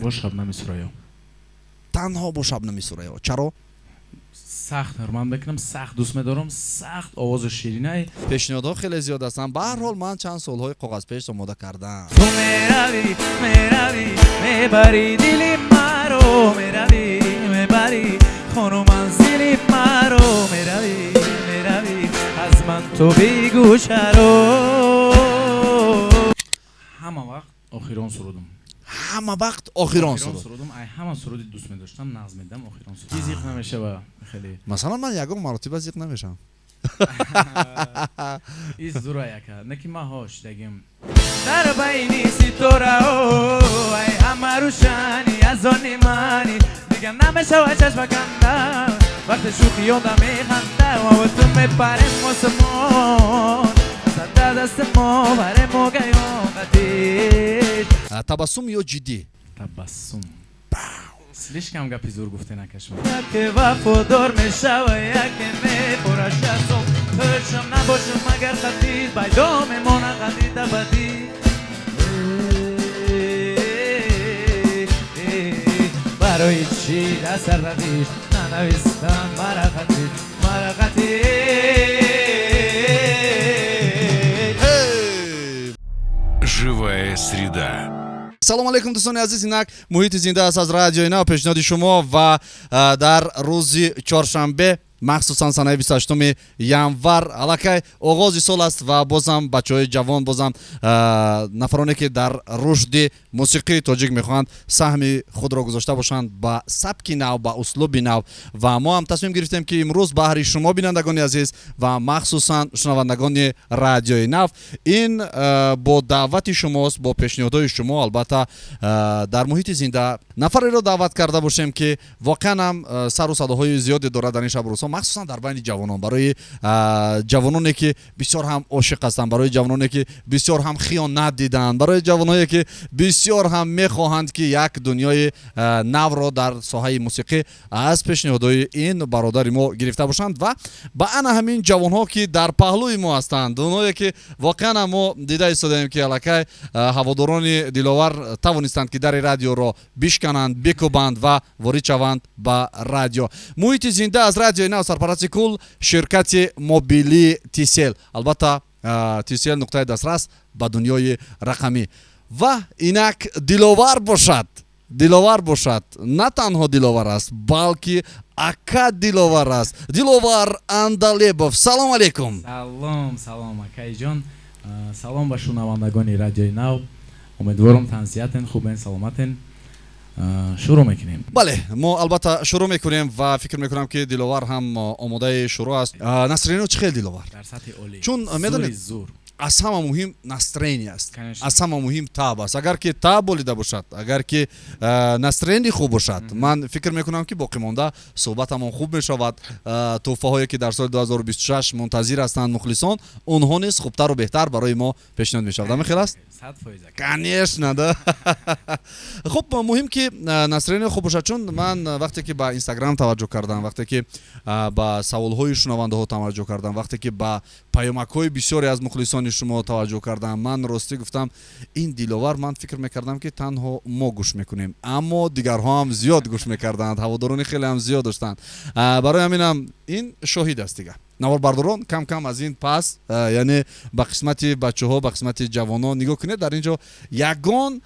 با شبنم سرایا. تنها با شبنم سرایا. چرا؟ سخت من بکنم سخت دوست می‌دارم سخت آواز شیرینه. پیشنهادها خیلی زیاد هستن. به هر حال من چند سال‌های کاغذ پیش آماده کردم. تو میروی میبری دلی مرو میروی میبری خانو منزلی مرو میروی از من تو بیگو چرا همه وقت آخران سرودم. همه وقت آخران سرود. ای همه سرودی دوست می‌داشتم نظم میدم آخران سرود. چیزی نمیشه و خیلی. مثلا من یگان مراتب زیق نمیشم. این زورا یکا نکی ما هاش دگیم در بینی ستاره ای همه روشنی از آنی منی دیگه نمیشه و چشم کندم وقت شوخی یادم میخنده و تو میپریم مسلمان زده دست ما بره ما قیامتیش تبسم یا جدی؟ تبسم سلیش کم گپی زور گفته نکشم یکی وفادار میشه و یکی میپرش ازم هرچم نباشم مگر خطید بیدا میمونه خطید ابدی برای چی دست ردیش ننویستم مرا خطید Живая среда. салом алейкум дӯстони азиз, инак муҳити зинда аст аз радиои нав пешниҳоди шумо ва дар рӯзи чоршанбе махсусан санаи 28 январ аллакай оғози сол аст ва бозам бачаҳои ҷавон бозам нафароне ки дар рушди мусиқии тоҷик мехоҳанд саҳми худро гузошта бошанд ба сабки нав ба услуби нав ва мо ҳам тасмим гирифтем ки имрӯз баҳри шумо бинандагони азиз ва махсусан шунавандагони радиои нав ин бо даъвати шумост бо пешниҳодҳои шумо албатта дар муҳити зинда нафареро даъват карда бошем ки воқеан ҳам сару садоҳои зиёде дорад дар ин шабрӯзҳо махсусан дар байни ҷавонон барои ҷавононе ки бисёр ҳам ошиқ ҳастанд барои ҷавононе ки бисёр ҳам хиёнат диданд барои ҷавоное ки бисёр ҳам мехоҳанд ки як дунёи навро дар соҳаи мусиқӣ аз пешниҳодҳои ин бародари мо гирифта бошанд ва ба ана ҳамин ҷавонҳо ки дар паҳлӯи мо ҳастанд оное ки воқеан ҳам мо дида истодаем ки аллакай ҳаводорони диловар тавонистанд ки дари радиоро бишкананд бикӯбанд ва ворид шаванд ба радио. муҳити зинда аз радиои нав сарпарасти кул ширкати мобилии тисел албатта тисел нуқтаи дастрас ба дунёи рақамӣ ва инак диловар бошад на танҳо диловар аст балки ака диловар аст диловар андалебов. салом алейкум. салом акайҷон салом ба шунавандагони радиои нав умедворам танзиятен хубен саломатен. шурӯъ мекунем. бале мо албатта шурӯъ мекунем ва фикр мекунам ки диловар ҳам омодаи шурӯъ аст. настроение чӣ хел диловар? дар сатҳи олӣ. чун медонед зур аз ҳама муҳим настроение аст. аз ҳама муҳим таб аст. агар ки таб болида бошад агар ки настроение хуб бошад ман фикр мекунам ки боқӣ монда суҳбатамон хуб мешавад. тӯҳфаҳое ки дар соли 2026 мунтазир ҳастанд мухлисон онҳо низ хубтару беҳтар барои мо пешниҳод мешавад. ҳамин хел аст? 100%. конечно да. хуб муҳим ки настроение хуб бошад чун ман вақте ки ба инстаграм таваҷҷӯҳ кардам вақте ки ба саволҳои шунавандаҳо таваҷҷӯҳ кардам вақте ки ба паёмакҳои бисёре аз мухлисони шумо таваҷҷӯҳ кардам ман ростӣ гуфтам ин диловар ман фикр мекардам ки танҳо мо гӯш мекунем аммо дигарҳо ҳам зиёд гӯш мекарданд ҳаводорони хеле ҳам зиёд доштанд. барои ҳаминам ин шоҳид аст дига наварбардорон кам кам аз ин пас яъне ба қисмати бачаҳо ба қисмати ҷавонон нигоҳ кунед дар ин ҷо ягон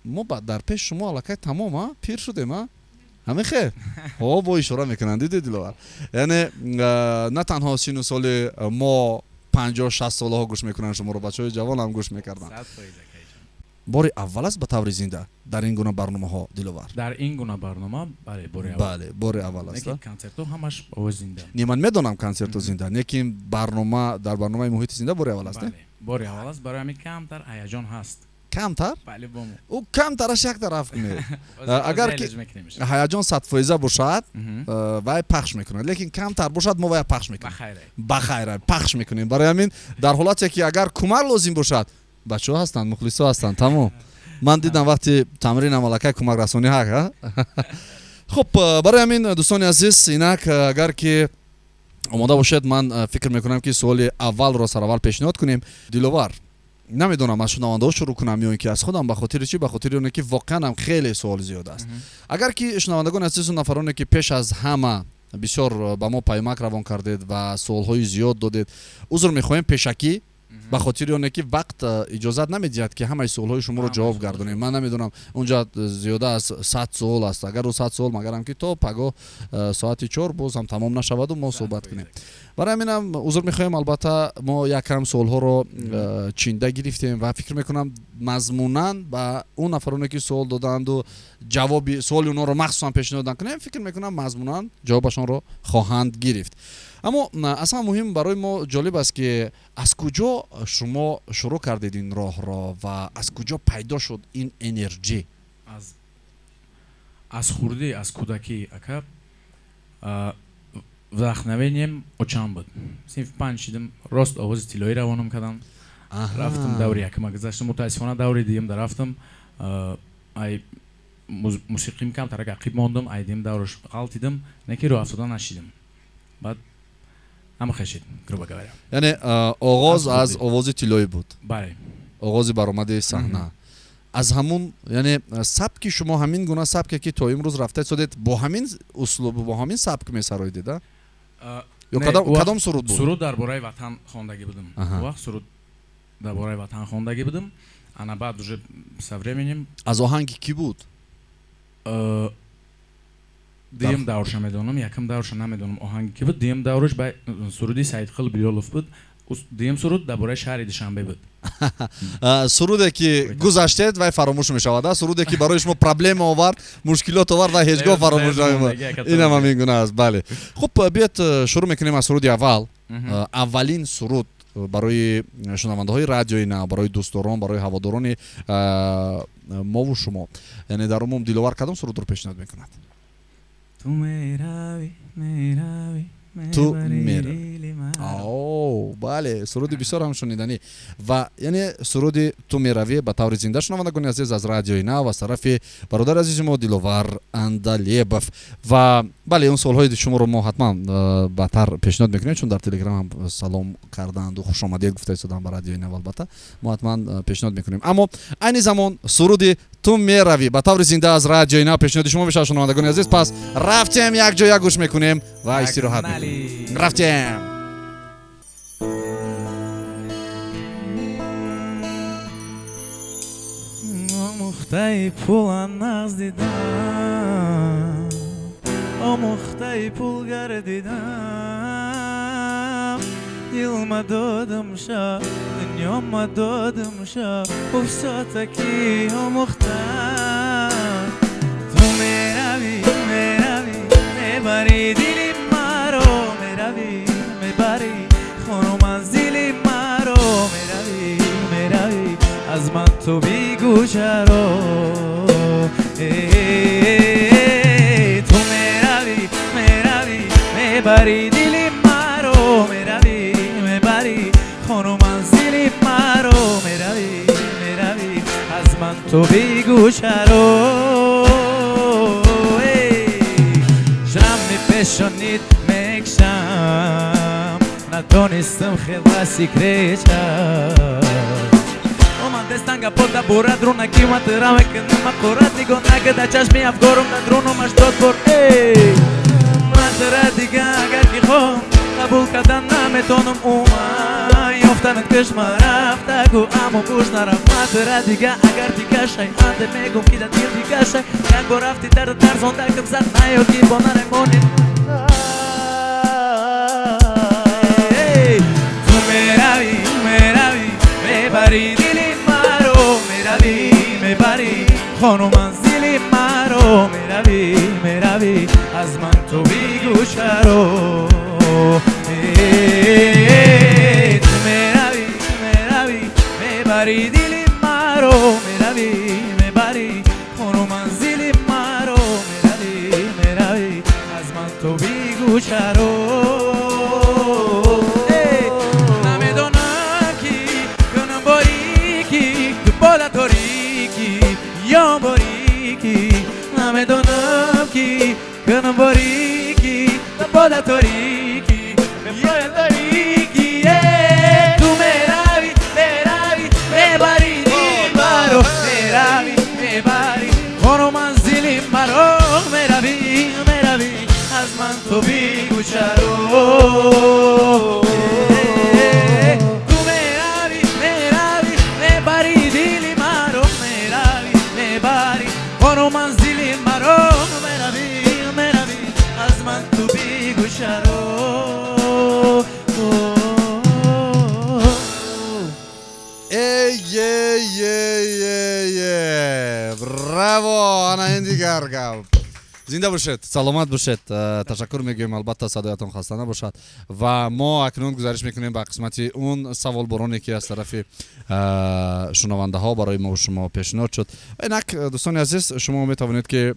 мо дар пеш шумо аллакай тамом пир шудем ҳамин хел бо ишора мекунанд диде диловар яъне на танҳо сину соли мо 50-60 солаҳо гӯш мекунанд шуморо бачаҳои ҷавон ҳам гӯш мекарданд. бори аввал аст ба таври зинда дар ин гуна барномаҳо диловар? дар ин гуна барнома бале бори аввал аст. концертҳо ҳамаш овоз зинда. не ман медонам концерту зинда лекин барнома дар барномаи муҳити зинда бори аввал аст. бори аввал аст барои ҳамин камтар ҳаяҷон ҳаст. камтар? бале бому ӯ камтараш як тараф кунед. агар ки ҳаяҷон 100% бошад вай пахш мекунад лекин камтар бошад мо вай пахш мекунем. бахайра пахш мекунем. барои ҳамин дар ҳолате ки агар кӯмак лозим бошад бачаҳо ҳастанд мухлисо ҳастанд тамом. ман дидам вақти тамринам аллакай кӯмакрасонӣ ҳақ. хуб барои ҳамин дӯстони азиз инак агар ки омода бошед ман фикр мекунам ки суоли аввалро сараввал пешниҳод кунем. диловар намедонам аз шунавандаҳо шурӯъ кунам ё ин ки аз худам ба хотири чӣ ба хотири оне ки воқеан ҳам хеле суол зиёд аст агар ки шунавандагони азизу нафароне ки пеш аз ҳама бисёр ба мо паймак равон кардед ва суолҳои зиёд додед узр мехоҳем пешакӣ ба хотири оне ки вақт иҷозат намедиҳад ки ҳамаи суолҳои шуморо ҷавоб гардонем. Ман намедонам унҷа зиёда аз 100 суол аст. Агар 100 суол магарам ки то пагоҳ соати 4 боз ҳам тамом нашаваду мо суҳбат кунем. барои ҳаминам узр мехоҳем. Албатта мо якам суолҳоро чинда гирифтем ва фикр мекунам мазмунан ба он нафароне ки суол доданду ҷавоби суоли онҳоро махсусан пешниҳод накунем, фикр мекунам мазмунан ҷавобашонро хоҳанд гирифт. аммо аз ҳама муҳим барои мо ҷолиб аст ки аз куҷо шумо шурӯъ кардед ин роҳро ва аз куҷо пайдо шуд ин энерҷӣ? аз хурдӣ, аз кӯдакӣ ака вдохновением очам буд. Синф 5 шидам, рост овози тиллоӣ равонам кардам. Рафтам даври якама гузаштам, мутаассифона даври диюм дарафтам. Ай мусиқим кам тарак ақиб мондам, ай диюм давраш ғалтидам, неки роҳ афзода нашидам. Баъд ҳама хешид, грубо говоря. Яъне оғоз аз овози тиллоӣ буд. Бале. оғози баромади саҳна. аз ҳамун яъне сабки шумо ҳамин гуна сабке ки то имрӯз рафта истодед бо ҳамин услуб бо ҳамин сабк месароидед а? ё кадом суруд буд? Суруд дар бораи ватан хондагӣ будам. Вақт суруд дар бораи ватан хондагӣ будам. Ана баъд уже со временем аз оҳанги кӣ буд? диюм даврша медонам, якам даврша намедонам оҳанги кӣ буд. Диюм давраш ба суруди Саидқил Билёлов буд. диюм суруд дар бораи шаҳри Душанбе буд. суруде ки гузаштед вай фаромӯш мешавад, суруде ки барои шумо проблема овард, мушкилот овард ва ҳеҷ гоҳ фаромӯш намемонад. Инам ҳамин гуна аст. Бале. Хуб, биед шурӯъ мекунем аз суруди аввал. Аввалин суруд барои шунавандаҳои радиои нав, барои дӯстдорон, барои ҳаводорони мову шумо, яъне дар умум диловар кадом сурудро пешниҳод мекунад? ту мерави мерави ту мерави. Бале, суруди бисёр ҳам шуниданӣ ва яъне суруди ту меравӣ ба таври зинда. шунавандагони азиз, аз радиои нав аз тарафи бародари азизи мо Диловар Андалиебов. ва бале, он суолҳои шуморо мо ҳатман баъдтар пешниҳод мекунем, чун дар телеграм ҳам салом карданду хушомадед гуфта истодам ба радиои нав. Албатта мо ҳатман пешниҳод мекунем. аммо айни замон суруди ту меравӣ ба таври зинда аз радиои нав пешниҳоди шумо мешавад. шунавандагони азиз, пас рафтем як ҷоя гӯш мекунем ва истироҳат мекунем. рафтем. омӯхтаи пулам нағздидам, омӯхтаи пул гардидам, дилма додам шаб, дунёма додам шаб, уфсотаки омӯхтам. ту меравӣ меравӣ мебари дили маро, меравӣ мебари хону манзили маро, меравӣ меравӣ аз ман ту бигӯ чаро. ту меравӣ меравӣ мебари дили маро, меравӣ мебари хону манзили маро, меравӣ меравӣ аз ман ту бигӯ чаро. шамми пешонид мекшам, надонистам хела секретам. Станга пода бурад руна кимат рамек нема қурат нигоҳ накарда чашми афкорум надруну маштод бор. мантара дига агар ки хоҳам қабул кардан наметонам уман ёфтанат кашма рафтагу аммо гӯш нарафт. мантара дига агар дигашай анде мегум ки дар дил дигашай як бор рафти дарда тарзондакам зад наёд ки бо наремонид. ту меравӣ меравӣ мебари дили мебари хону манзили маро, меравӣ меравӣ аз ман ту бигӯ чаро. ту меравӣ меравӣ мебари дили маро, меравӣ мебари хону манзили маро, меравӣ меравӣ аз ман ту бигӯ чаро. намедонам ки кунам борики ду бола торики ё борики, намедонам ки кунам борики ду бола торики ё торики. ту меравӣ меравӣ مرا میروی از من تو بیگو چرا تو میروی میبری دلی مرا میبری برو منزلی مرا میروی از من تو بیگو چرا браво ана ин дигар гап зинда бошед саломат бошед ташаккур мегӯем албатта садоятон хаста набошад ва мо акнун гузариш мекунем ба қисмати он саволбороне ки аз тарафи шунавандаҳо барои мо шумо пешниҳод шуд инак дӯстони азиз шумо метавонед ки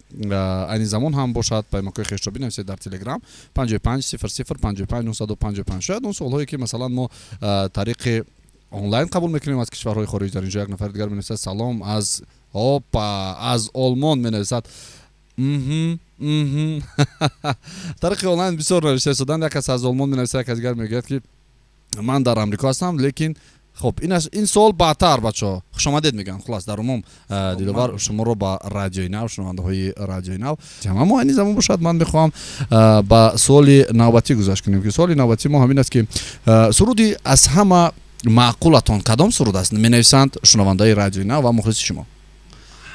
айни замон ҳам бошад паймакҳои хешро бинависед дар телеграм 550055 шояд он суолҳое ки масалан мо тариқи онлайн қабул мекунем аз кишварҳои хориҷ дар инҷо як нафари дигар менависад салом аз аз олмон менависад тариқи онлайн бисёр навишта шуданд як кас аз олмон менависад як кас дигар мегӯяд ки ман дар амрико ҳастам лекин хуб ин сол баъдтар бачаҳо хушомадед мегӯянд хулас дар умум диловар шуморо ба радиои нав шунавандаҳои радиои нав ҳамамо айни замон бошад ман мехоҳам ба суоли навбатӣ гузашт кунем ки суоли навбатӣ мо ҳамин аст ки суруди аз ҳама маъқулатон кадом суруд аст менависанд шунавандаи радиои нав ва мухлиси шумо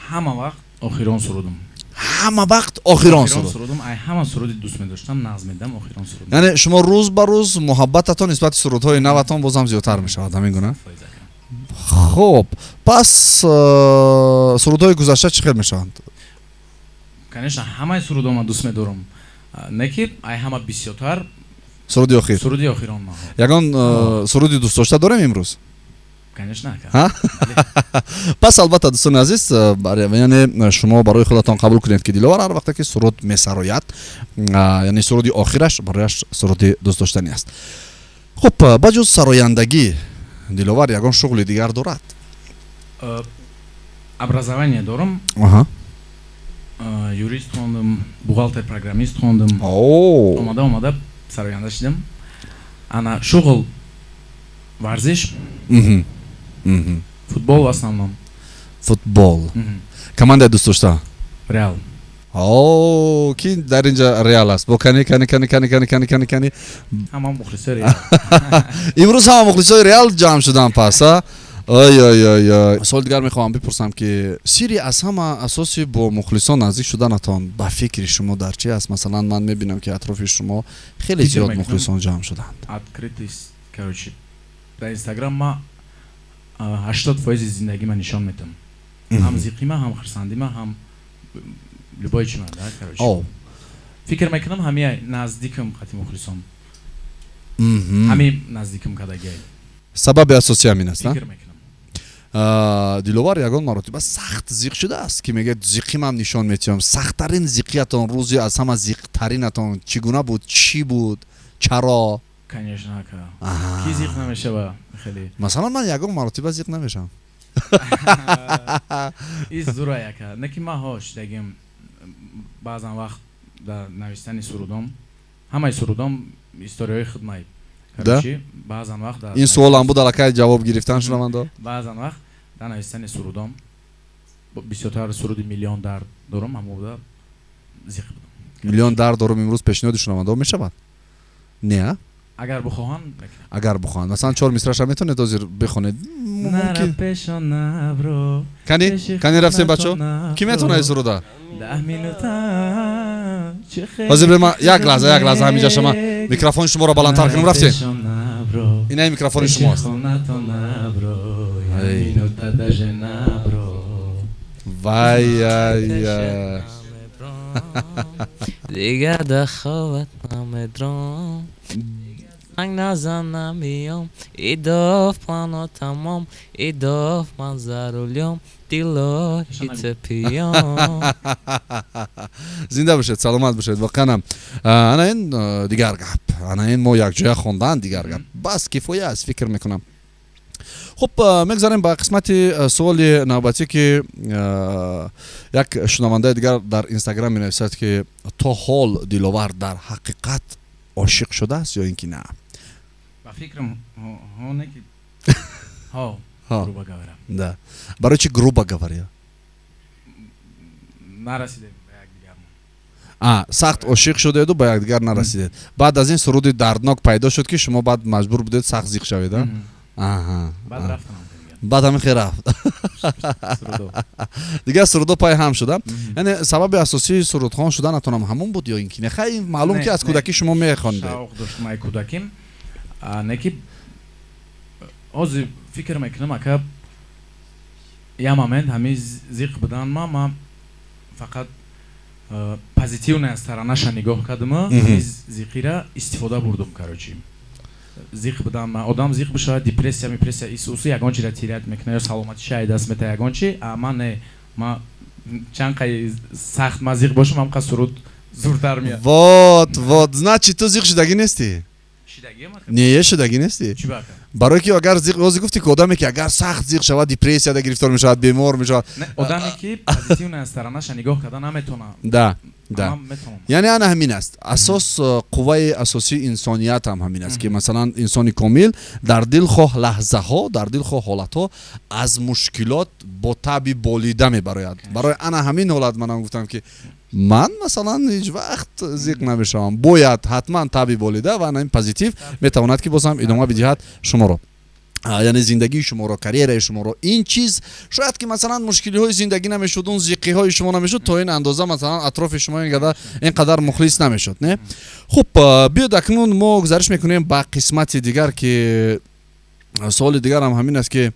ҳама вақт охирон сурудум ҳама вақт охирон сурудум ай ҳама суруди дӯст медоштам нағз медам охирон сурудум яъне шумо рӯз ба рӯз муҳаббататон нисбати сурудҳои наватон бозам зиёдтар мешавад ҳамин гуна хуб пас сурудҳои гузашта чӣ хел мешаванд конечно ҳамаи сурудома дӯст медорам не ки ай ҳама бисёртар суруди охир суруди охирон ягон суруди дӯстдошта дорем имрӯз конечно пас албатта дӯстони азиз яъне шумо барои худатон қабул кунед ки диловар ҳар вақте ки суруд месарояд яъне суруди охираш барояш суруди дӯстдоштанӣ аст хуб ба ҷуз сарояндагӣ диловар ягон шуғли дигар дорад образование дорам юрист хондам бухгалтер программист хондам омада сароянда шидам ана шуғл варзиш футбол в основном футбол командаи дӯстдошта реал ки дар инҷа реал аст бо кани ҳама мухлисои реал имрӯз ҳама мухлисои реал ҷамъ шудан пас ой суоли дигар мехоҳам бипурсам ки сирри аз ҳама асоси бо мухлисон наздик шуданатон ба фикри шумо дар чи аст масалан ман мебинам ки атрофи шумо хеле зиёд мухлисон ҷамъ шуданд открытость короче дар инстаграм ма 80% зиндагима нишон метам ҳам зиқима ҳам хирсандима ҳам любой чима да короче фикр мекунам ҳамия наздикам қати мухлисон ҳами наздикам кадагиай сабаби асосӣ ҳамин аст фикр мекунам диловар ягон маротиба сахт зиқ шудааст ки мегӯяд зиқимам нишон метиҳам сахттарин зиқиятон рӯзи аз ҳама зиқтаринатон чӣ гуна буд чӣ буд чаро конечно ки зиқ намешава хеле масалан ман ягон маротиба зиқ намешавам из зура яка не ки ман ҳо шидагим баъзан вақт дар навистани сурудом ҳамаи сурудом историёи хидмай короче баъзан вақт ин суолам буд аллакай ҷавоб гирифтан шунавандо баъзан вақт дар навистани сурудом бисёртар суруди миллион дар дорам ҳамода зиқ будам миллион дар дорам имрӯз пешниҳоди шунавандо мешавад не агар бихоҳанд агар бихоҳанд масалан 4 мисраша метавонед ҳозир бихонед кани рафтем бачо ки метавонад суруда ҳозир бема як лаҳза ҳаминҷа шумо микрофони шуморо баландтар кунем рафтем инаи микрофони шумоаст вай дигар даховат намедром анг назанам иём идов плано тамом идов ман за рулём дило итепиём зинда бошед саломат бошед воқеан ана ин дигар гап ана ин мо якҷоя хондан дигар гап бас кифоя аст фикр мекунам хуб мегзарем ба қисмати суоли навбатӣ ки як шунавандаи дигар дар инстаграм менависад ки то ҳол диловар дар ҳақиқат ошиқ шудааст ё ин ки на ба фикрам не ки груба говоря да барои чи груба говоря нарасидем ба як сахт ошиқ шудеду ба якдигар нарасидед. Баъд аз ин суруди дарднок пайдо шуд ки шумо баъд маҷбур будед сахт зиқ шавед. баъд рафтам баъд ҳамин хел рафт. Дигар сурудо пай ҳам шуда. Яъне сабаби асосии сурудхон шуданатонам ҳамун буд ё ин ки нехай маълум ки аз кӯдакӣ шумо мехондед? шавқ доштам ай кӯдаким. Не ки ҳозир фикр мекунам ака я момент ҳамин зиқ буданма ман фақат позитивная сторонаша нигоҳ кардама зиқира истифода бурдум. Короче зиқ будан одам зиқ бишавад депрессия мипрессия исуси ягон чира тират мекунад ё саломатиша ай даст мета ягон чи ман не ма чанд қай сахт ма зиқ бошам ҳам қа суруд зуртар меяд. Вот значит ту зиқ шудагӣ нести? Не шудагӣ нести? Чӣ бака? барое ки агар зиқ рози гуфти ки одаме ки агар сахт зиқ шавад депрессияда гирифтор мешавад, бемор мешавад. одаме ки позитивная сторонаша нигоҳ карда наметавонад. Да. яъне ана ҳамин аст асос қувваи асосии инсоният ҳам ҳамин аст ки масалан инсони комил дар дил хоҳ лаҳзаҳо дар дил хоҳ ҳолатҳо аз мушкилот бо таби болида мебарояд. барои ана ҳамин ҳолат манам гуфтам ки ман масалан ҳеҷ вақт зиқ намешавам, бояд ҳатман таби болида ва ана ин позитив метавонад ки бозам идома бидиҳад шуморо, яъне зиндагии шуморо, карьераи шуморо. ин чиз шояд ки масалан мушкилиҳои зиндагӣ намешуд, он зиқиҳои шумо намешуд, то ин андоза масалан атрофи шумо инқадар мухлис намешуд, не? хуб, биёд акнун мо гузариш мекунем ба қисмати дигар ки суоли дигар ҳам ҳамин аст ки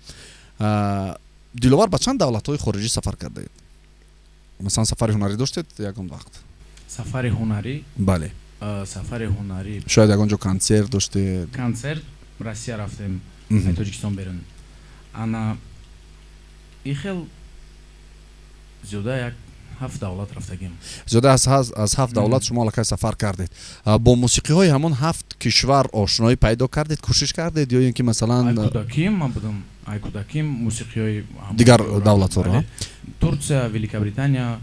диловар ба чанд давлатҳои хориҷӣ сафар кардаед? Масалан сафари ҳунарӣ доштед ягон вақт? Сафари ҳунарӣ? Бале. Сафари ҳунарӣ. Шояд ягон ҷо консерт доштед? Консерт Россия рафтем, Тоҷикистон берун. Ана ихел зиёда як 7 давлат рафтагим. Зиёда аз 7 давлат шумо аллакай сафар кардед. Бо мусиқиҳои ҳамон 7 кишвар ошноӣ пайдо кардед, кӯшиш кардед ё ин ки масалан ай кӯдаким ман будам, ай кӯдаким мусиқиҳои дигар давлатҳоро? Турция, Великобритания,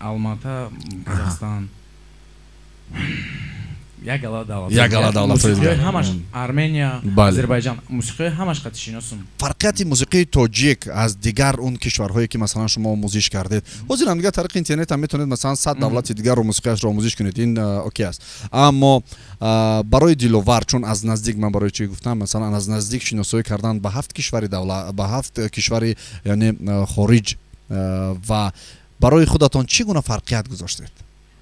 Алмата, Казахстан. Ягала давлат. Ҳамаш Армения, Озарбойҷон, мусиқиҳои ҳамаш қатишиносум. Фарқияти мусиқии тоҷик аз дигар он кишварҳое ки масалан шумо омӯзиш кардед, ҳозир ҳам дигар тариқи интернет ҳам метавонед масалан 100 давлати дигарро мусиқиашро омӯзиш кунед, ин окей аст. Аммо барои диловар, чун аз наздик ман барои чӣ гуфтам, масалан аз наздик шиносоӣ кардан ба 7 кишвари давлат, ба 7 кишвари яъне хориҷ ва барои худатон чӣ гуна фарқият гузоштед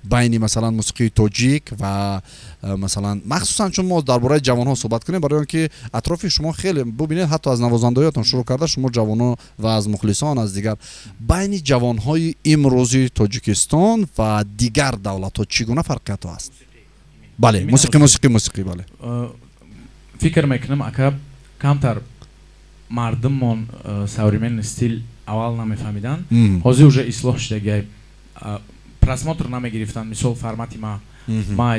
байни масалан мусиқии тоҷик ва масалан махсусан чун мо дар бораи ҷавонҳо суҳбат кунем, барои он ки атрофи шумо хеле бубинед, ҳатто аз навозандаётон шуруъ карда шумо ҷавонҳо ва аз мухлисон аз дигар байни ҷавонҳои имрӯзи Тоҷикистон ва дигар давлатҳо чӣ гуна фарқиятҳо аст? Бале, мусиқӣ бале. Фикр мекунам ака камтар мардумон современный стил аввал намефаҳмидан, ҳозир уже ислоҳ шудагӣ просмотр намегирифтан. Мисол формати ма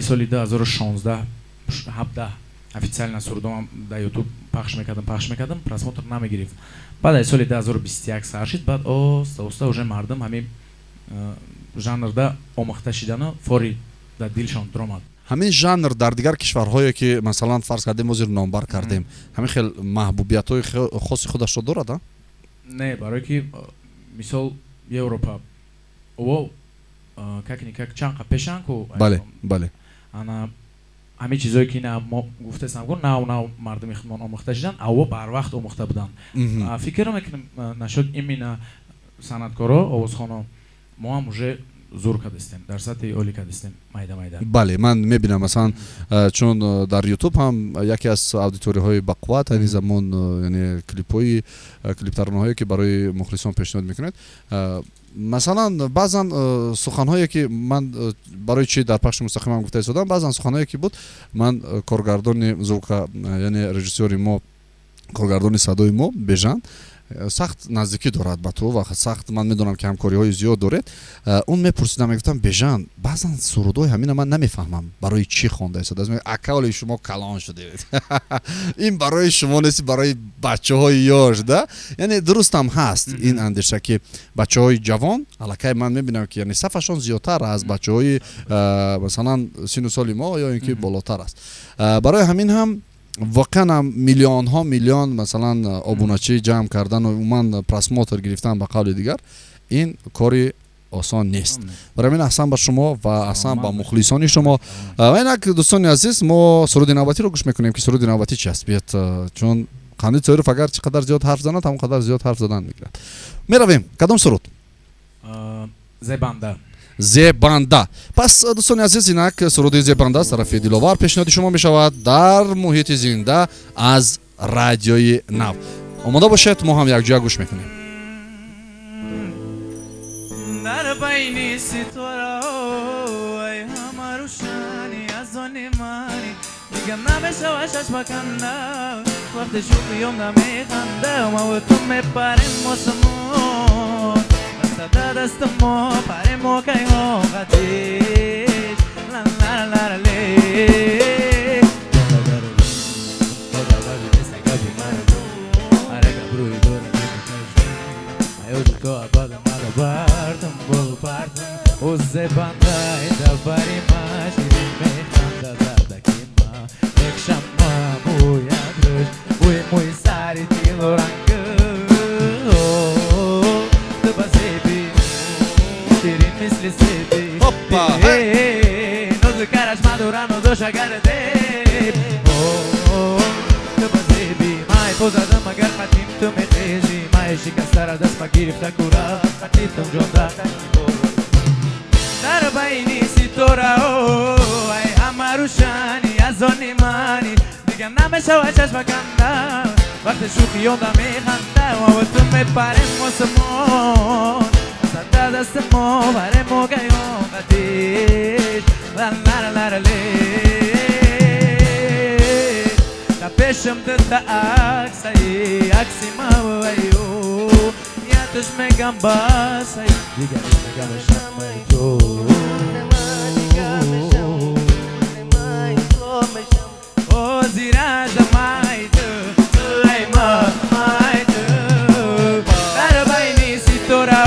соли 2016-17 официально сурдом да YouTube пахш мекардам, просмотр намегирифт. Баъд соли 2021 сар шид, баъд оста уже мардум ҳамин жанрда омӯхта шидану фори дар дилшон дромад. ҳамин жанр дар дигар кишварҳое ки масалан фарз кардем ҳозир номбар кардем, ҳамин хел маҳбубиятҳои хоси худашро дорад? Не, барое ки мисол Европа как чанқа пешанку. Бале. Ана ҳамин чизое ки мо гуфтесам нав мардуми худмон омӯхта шидан, аво барвақт омӯхта буданд. Фикр мекунем нашуд имина санъаткоро овозхоно мо ҳам уже зур кардистем, дар сатҳи олӣ кардистем майда. Бале, ман мебинам масалан чун дар YouTube ҳам яке аз аудиторияҳои бақувват айни замон, яъне клиптаронаҳое ки барои мухлисон пешниҳод мекунед. Масалан баъзан суханҳое ки ман барои чи дар пахши мустақимам гуфта истодам, баъзан суханҳое ки буд, ман коргардони звука, яъне режиссёри мо, коргардони садои мо Бежан сахт наздикӣ дорад ба ту ва сахт ман медонам ки ҳамкориҳои зиёд доред. Он мепурсидам, мегуфтам Бежан, баъзан сурудҳои ҳамина ман намефаҳмам барои чӣ хонда истода. Акали шумо калон шудед. Ин барои шумо нест, барои бачаҳои ёш, да? Яъне дурустам ҳаст ин андеша ки бачаҳои ҷавон аллакай ман мебинам ки яъне сафашон зиёдтар аз бачаҳои масалан сину соли мо ё ин ки болотар аст. Барои ҳамин ҳам воқеан миллионҳо миллион масалан обуначӣ ҷамъ кардан, умуман просмотр гирифтан ба қавли дигар, ин кори осон нест. барои мин аҳсан ба шумо ва аҳсан ба мухлисони шумо. ва инак дӯстони азиз, мо суруди навбатиро гӯш мекунем ки суруди навбатӣ чи аст. биед, чун қануни Цоиров агар чӣ қадар зиёд ҳарф занад, ҳамон қадар зиёд ҳарф задан мегирад. меравем кадом суруд? зебанда. зебанда. пас дӯстони азиз, инак суруди зебанда аз тарафи Диловар пешниҳоди шумо мешавад дар муҳити зинда аз радиои нав. омода бошед, мо ҳам якҷоя гӯш мекунем. در بین ستاره ای همه روشنی از آن منی دیگه نمیشه وشش بکنده وقتی شوخیام نمیخنده ما و تو میپریم موسمون دست ما پریم و که آقاتیش لا لا لا لا لی Bardım bol bardım o zebanda da bari maşi mehanda da kima ekşamma bu yadruş muy sari tilorangı da basebi şirin misli sebi hoppa no de caras madurano do shagarde da basebi mai posada magar patim tu me khezi mai shikastara das magirifta kura patim jonda در بین ستاره ای همه روشنی از آن منی دیگه نمیشه وچش بکندم وقتی شوخیام میخنده و تو میپریم موسمون زده دست ما برای موقع آقاتیش لا لا لا لا لی تا پیشم دتا عکسی ما ویو یادش میگم باسای دیگه میگم شمای تو او زیراج مای تو ای مای تو در بین ستاره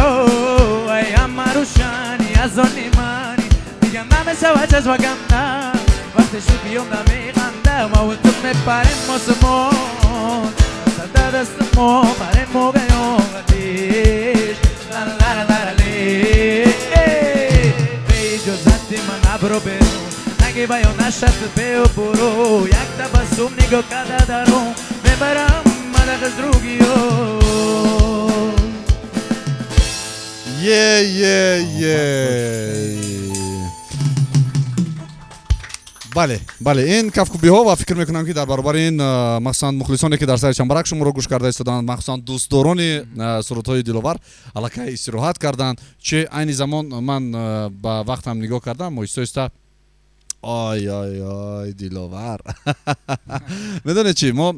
ای همه روشنی از آن منی دیگه نمیشه وچش بکندم وقتی شوخیام نمیخنده ما و تو میپریم موسمون زده دست ما برای موقع آقاتیش لا لا لا لا لی به اجازت من ابرو برون نگی باید نشد بیو برو یک تبسم نگاه کده درون میبرم مدخش روگیو бале бале ин кафкубиҳо ва фикр мекунам ки дар баробари ин махсусан мухлисоне ки дар сари чамбарак шуморо гӯш карда истоданд, махсусан дӯстдорони сурудҳои Диловар аллакай истироҳат карданд. чӣ айни замон ман ба вақтам нигоҳ кардам, оҳиста-оҳиста ой ой ой Диловар медонед чӣ, мо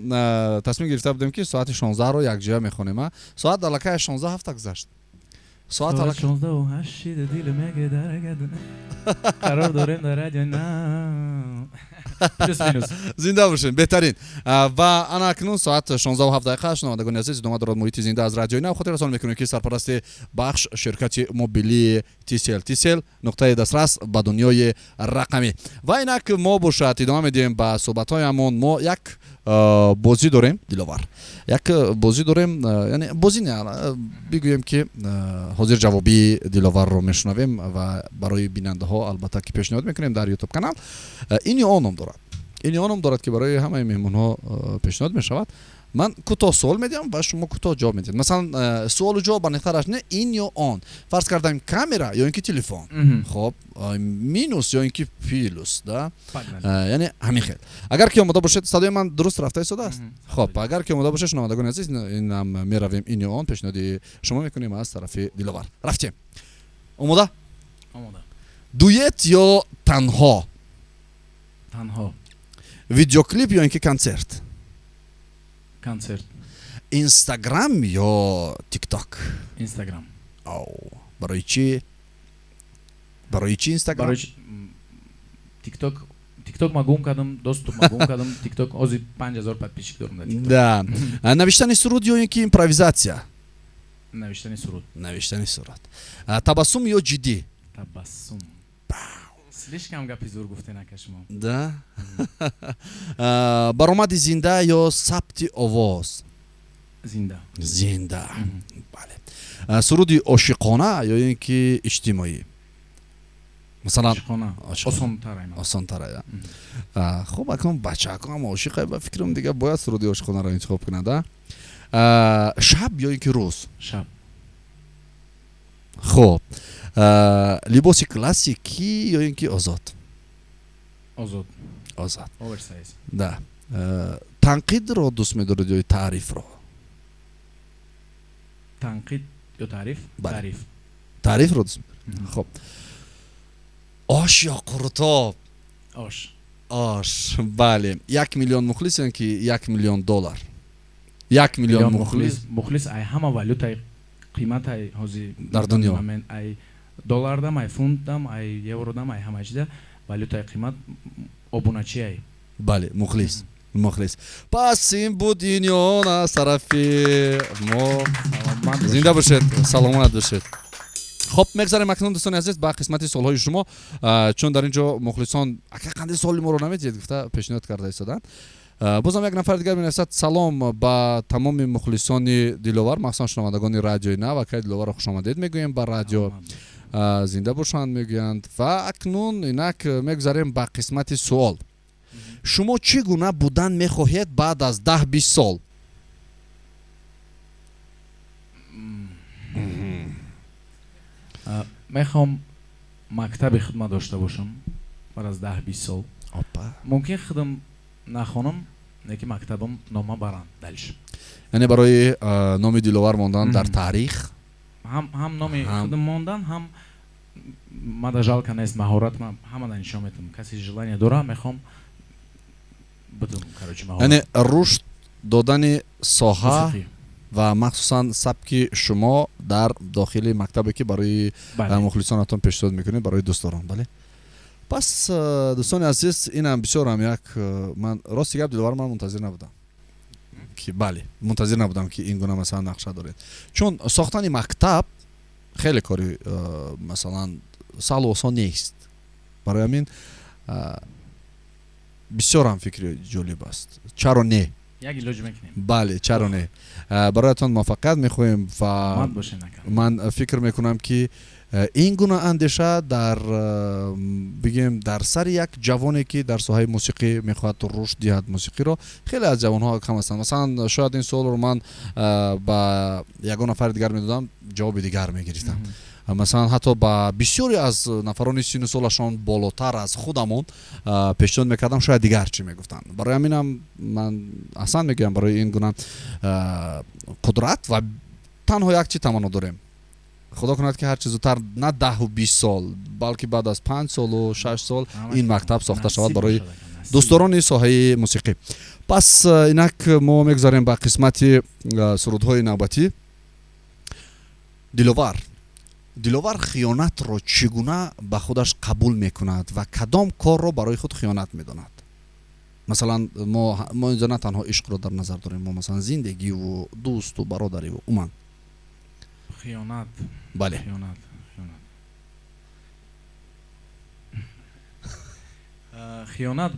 тасмим гирифта будем ки соати 16-ро якҷоя мехонем. соат аллакай 16 гузашт. соат 16:08 دل میگه درگرد قرار داریم در رادیو نو плюс минус зинда бошем, беҳтарин. ва ана акнун соат 16:07 шунавандагони азиз, идома дорад муҳити зинда аз радиои нав. хотир расон мекунем ки сарпарасти бахш ширкати мобилии тисел нуқтаи дастрас ба дунёи рақамӣ. ва инак мо бошад идома медиҳем ба суҳбатҳоямон. мо як бозӣ дорем Диловар, як бозӣ дорем, яъне бозӣ не, бигӯем ки ҳозир ҷавоби Диловарро мешунавем ва барои бинандаҳо албатта ки пешниҳод мекунем дар YouTube канал. ини он ном дорад, ини он ном дорад ки барои ҳамаи меҳмонҳо пешниҳод мешавад. ман кӯтоҳ суол медиҳам ва шумо кӯтоҳ ҷавоб медиҳед. масалан суолу ҷавоб ба нехтараш не ин ё он. фарз кардем камера ё ин ки телефон, хоб минус ё ин ки плюс, да, яъне ҳамин хел. агар ки омода бошед, садои ман дуруст рафта истодааст? хоб, агар ки омода бошед шунавандагони азиз, инам меравем ин ё он пешниҳоди шумо мекунем аз тарафи Диловар. рафтем. омода? омода. дует ё танҳо? танҳо. видеоклип ё ин ки концерт? концерт. инстаграм ё тикток? инстаграм. барои чӣ? барои чӣ инстаграм? барои тикток ма гум кардам, доступ ма гум кардам. тикток ҳозир 5000 подписчик дорам дар тикток. да. навиштани суруд ё ин ки импровизатсия? навиштани суруд. навиштани суруд. табассум ё ҷиддӣ? табассум. слишком гапи зур гуфте нака шумо. да. баромади зинда ё сабти овоз? зинда. зинда. бале. суруди ошиқона ё ин ки иҷтимоӣ масалан осонтар хуб акнун бачаҳакон ҳам ошиқай ба фикрам дига бояд суруди ошиқонаро интихоб кунад шаб ё ин ки рӯз шаб хуб либоси классикӣ ё ин ки озод озод оверсайз да танқидро дӯст медоред ё таърифро танқид ё таъриф таърифро дӯст медоред хуб ош ё қуртоб ош бале 1 миллион мухлисен ки 1 миллион доллар 1 миллион мухлис ай ҳама валютаи қиматаи ҳозир дар дунё ай доллардам ай фунтдам ай евродам ай ҳама чида валютаи қимат обуначи ай бале мухлис пас ин буд инён аз тарафи мо зинда бошед саломат бошед хуб мегзарем акнун дӯстони азиз ба қисмати суолҳои шумо чун дар ин ҷо мухлисон ака қанday суоли моро наметиҳед гуфта пешниҳод карда истоданд бозам як нафар дигар менависад салом ба тамоми мухлисони диловар махсусан шунавандагони радиои нав акай диловарро хушомадед мегӯем ба радио зинда бошанд мегӯянд ва акнун инак мегзарем ба қисмати суол шумо чӣ гуна будан мехоҳед баъд аз 10-20 сол мехоҳам мактаби хидмат дошта бошам баъд аз 10-20 сол мумкин хидм нахонам лекин мактабам нома баранд далиш яъне барои номи диловар мондан дар таърих ҳам номи хидм мондан ҳам мада жалка нест маҳорат ма ҳамада нишон метавам каси желание дора мехоҳам битум короче маҳорат яъне рушд додани соҳа ва махсусан сабки шумо дар дохили мактабе ки барои мухлисонатон пешниҳод мекунед барои дӯстдорон бале пас дӯстони азиз инам бисёрам як ман рости гап диловар ман мунтазир набудам ки бале мунтазир набудам ки ин гуна масалан нақша доред чун сохтани мактаб хеле кори масалан саҳлу осон нест барои ҳамин бисёрам фикри ҷолиб аст чаро не як илоҷ мекунем бале чаро не бароятон муваффақият мехоҳем ва ман фикр мекунам ки ин гуна андеша дар бигем дар сари як ҷавоне ки дар соҳаи мусиқӣ мехоҳад рушд диҳад мусиқиро хеле аз ҷавонҳо кам ҳастанд масалан шояд ин суолро ман ба ягон нафари дигар медодам ҷавоби дигар мегирифтам масалан ҳатто ба бисёре аз нафарони сину солашон болотар аз худамон пешниҳод мекардам шояд дигар чӣ мегуфтанд барои ҳаминам ман аҳсан мегӯям барои ин гуна қудрат ва танҳо як чӣ тамоно дорем худо кунад ки ҳарчи зудтар на 10-20 сол балки баъд аз 5 солу 6 сол ин мактаб сохта шавад барои дӯстдорони соҳаи мусиқӣ пас инак мо мегузарем ба қисмати сурудҳои навбатӣ диловар хиёнатро чӣ гуна ба худаш қабул мекунад ва кадом корро барои худ хиёнат медонад масалан мо инҷо на танҳо ишқро дар назар дорем мо масалан зиндагиву дӯсту бародариву уман хиёнат бале хиёнат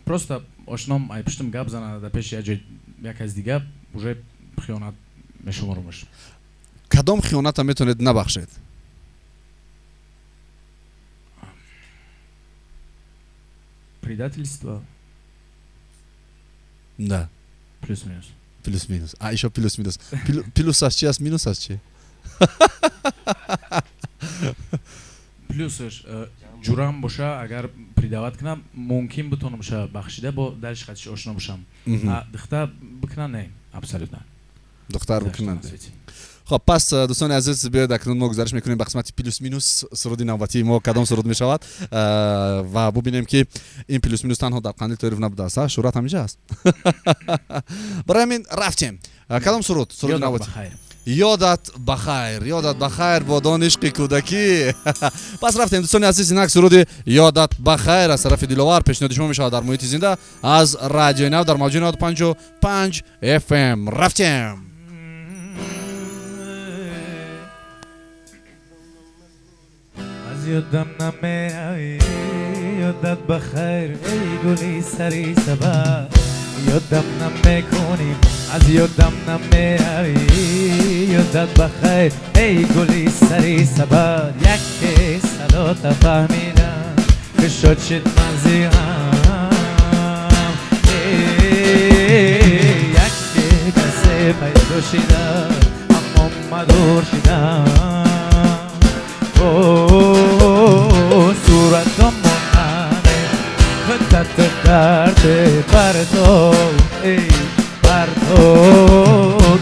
просто ошном ай пуштум гап занад дар пеши як аз дига уже хиёнат мешуморимаш кадом хиёната метавонед набахшед предательство да плюс-минус ишо плюс-минус плюс аз чи аст минус аз чи плюсш ҷурам боша агар придават кунам мумкин бутонам боша бахшида бо далиш қатиш ошно бошам духтар бикна не абсолютно духтар бикна хоб пас дӯстони азиз биёед акнун мо гузариш мекунем ба қисмати плюс-минус суруди навбатии мо кадом суруд мешавад ва бубинем ки ин плюс-минус танҳо дар қандил тоиров набудааст шӯҳрат ҳамиҷа аст барои ҳамин рафтем кадом суруд суруди навбатӣ ёдат бахайр бодон ишқи кӯдакӣ пас рафтем дӯстони азиз инак суруди ёдат бахайр аз тарафи диловар пешниҳоди шумо мешавад дар муҳити зинда аз радиои нав дар мавҷи 95 FM рафтем یادم نمیایی یادت بخیر ای گلی سری سبا یادم نمیکنی از یادم نمیروی یادت بخیر ای گلی سری سبد یک صدا فهمیدم که شد شد مزیغم یک کسی پیدا شدم اما مدور شدم صورتم منحنه خطت درد بر تو ای بر تو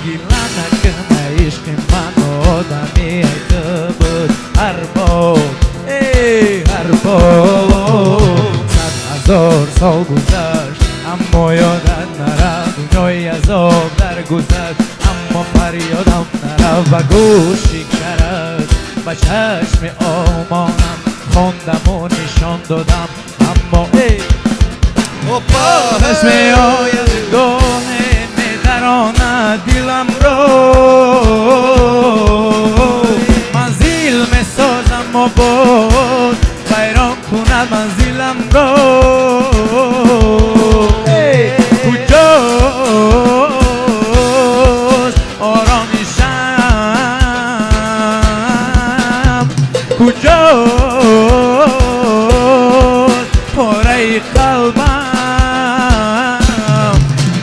گیله نکنه عشق من آدمی ای تو بود هر بار ای هر بار 100,000 سال گذشت اما یادت نرفت دنیای عذاب در گذشت اما فریادم نرفت و گوشی کرد و چشم آمانم خوندم و نشان دادم اما ای چشم آید دونه میدراند دلم رو منزل میسازم و باز ویران کند منزلم رو کجاست آرامشم کجاست پاره قلبم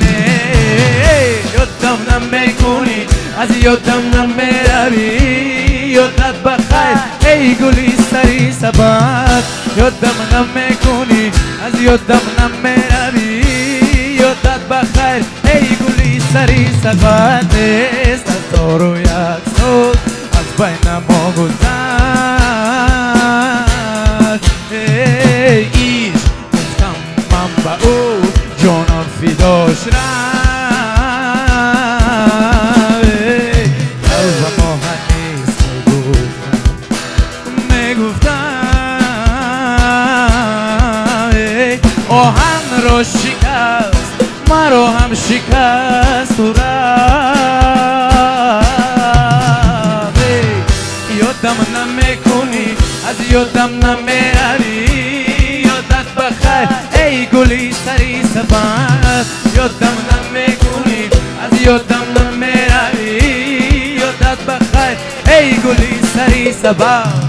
نه یادم نمیکنی از یادم نمیروی یادت بخیر ای گلی سری سبد یادم نمیکنی از یادم نمیروی یادت بخیر ای گلی سری سبد است از دار و یک سال از بین ما گذشت ای ایش گفتم من با او جانم فداش رفت قلبم آهن نیست میگفتم آهن را شکست مرا هم شکست و رفت یادم نمیکنی از یادم نمیروی یادت بخیر ای گلی سری سبد یادم نمیکنی از یادم نمیروی یادت بخیر ای گلی سری سبد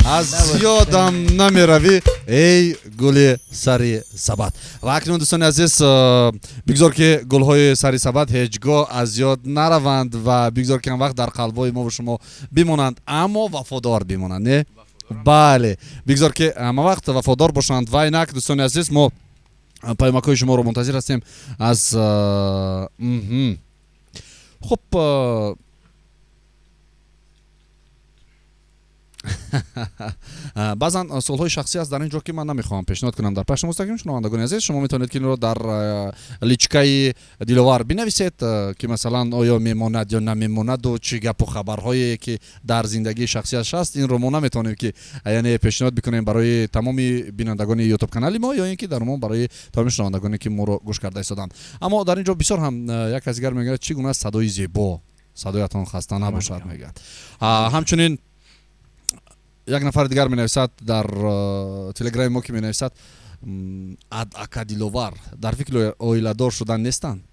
از یادم نمیروی ای گل سری سبد و اکنون دوستان عزیز بگذار که گلهای سری سبد هیچگاه از یاد نروند و بگذار که وقت در قلبهای ما و شما بمانند اما وفادار بمانند نه بله بگذار که همه وقت وفادار باشند و اینک دوستان عزیز ما پیامک‌های شما رو منتظر هستیم از خب بعضا سوال‌های شخصی است در اینجا که من نمیخوام پیشنهاد کنم در پخش مستقیم شنوندگان عزیز شما میتونید که این رو در لیچکای دلوار بنویسید که مثلا آیا میماند یا نمیماند و چه گپ و خبرهایی که در زندگی شخصیش هست این رو ما نمیتونیم که یعنی پیشنهاد بکنیم برای تمام بینندگان یوتیوب کانال ما یا اینکه در عموم برای تمام شنوندگانی که ما رو گوش کرده ایستادند اما در اینجا بسیار هم یک از دیگر میگه چگونه صدای زیبا صدایتان خسته نباشد میگه همچنین یک نفر دیگر می نویسد در تلگرام ما که می نویسد اکادیلوار در فکر اویلادور شدن نیستند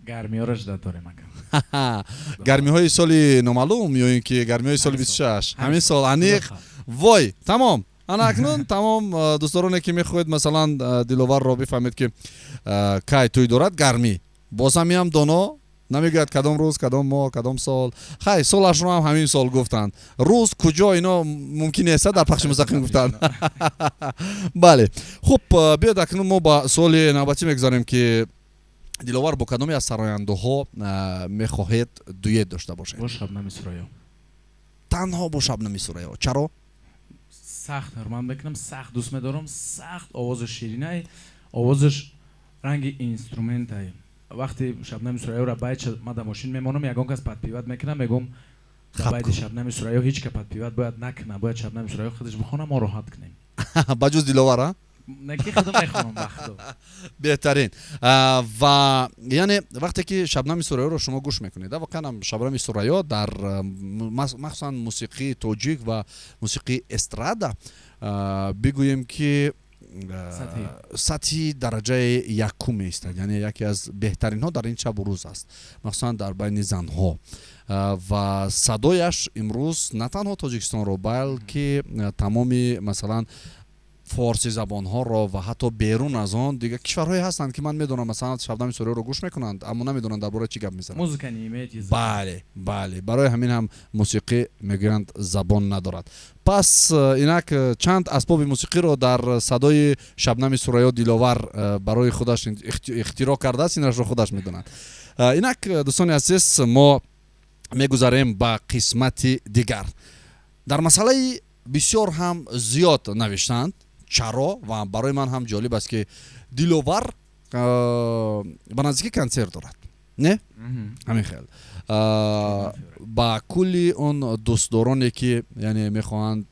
گرمی ها را جدا داره مگه گرمی های سال نامعلوم یا اینکه گرمی های سال 26 همین سال انیق وای تمام انا اکنون تمام دوستانی که میخواهید مثلا دلوار را بفهمید که کی توی دارد گرمی باز هم دانا نمیگوید کدام روز کدام ماه کدام سال خیلی سالش رو هم همین سال گفتند روز کجا اینا ممکن است در پخش مستقیم گفتند بله خب بیاد اکنون ما با سوال نوبتی میگذاریم که دلوار با کدامی از سراینده ها میخواهید دویت داشته باشید با شبنم سرایا تنها با شبنم سرایا چرا سخت من بکنم سخت دوست می‌دارم سخت آوازش شیرینه آوازش رنگ اینسترومنت های وقتی شبنم سرایا را باید ما در ماشین میمونم یگان کس پد پیوت میکنم میگم در باید شبنم سرایا هیچ که پد پیوت باید نکنه باید شبنم سرایا خودش بخونه ما راحت کنیم بجز دلوار نکی خودم میخونم وقتو. بهترین و یعنی وقتی که شبنم سوریه رو شما گوش میکنید واقعا هم شبنم سوریه در مخصوصا موسیقی توجیک و موسیقی استرادا بگوییم که سطحی درجه یکم است، یعنی یکی از بهترین ها در این شب و روز است، مخصوصا در بین زن ها و صدایش امروز نه تنها تاجیکستان رو بلکه تمامی مثلا فارسی زبان ها را و حتی بیرون از آن دیگه کشورهایی هستند که من میدونم مثلا شبنم سوریه رو گوش میکنند اما نمیدونن درباره چی گپ میزنن. موزیکا نیمه چیز. بله برای همین هم موسیقی میگویند زبان ندارد. پس اینک چند اسباب موسیقی رو در صدای شبنم سوریه دلآور برای خودش اختراع کرده است، اینش رو خودش میدوند. اینک دوستان عزیز ما میگذاریم به قسمت دیگر. در مسئله بسیار هم زیاد نوشتند چرا و برای من هم جالب است که دلآور به نزدیکی کنسرت دارد، نه همین خیلی با کلی اون دوستدارانی که یعنی میخواهند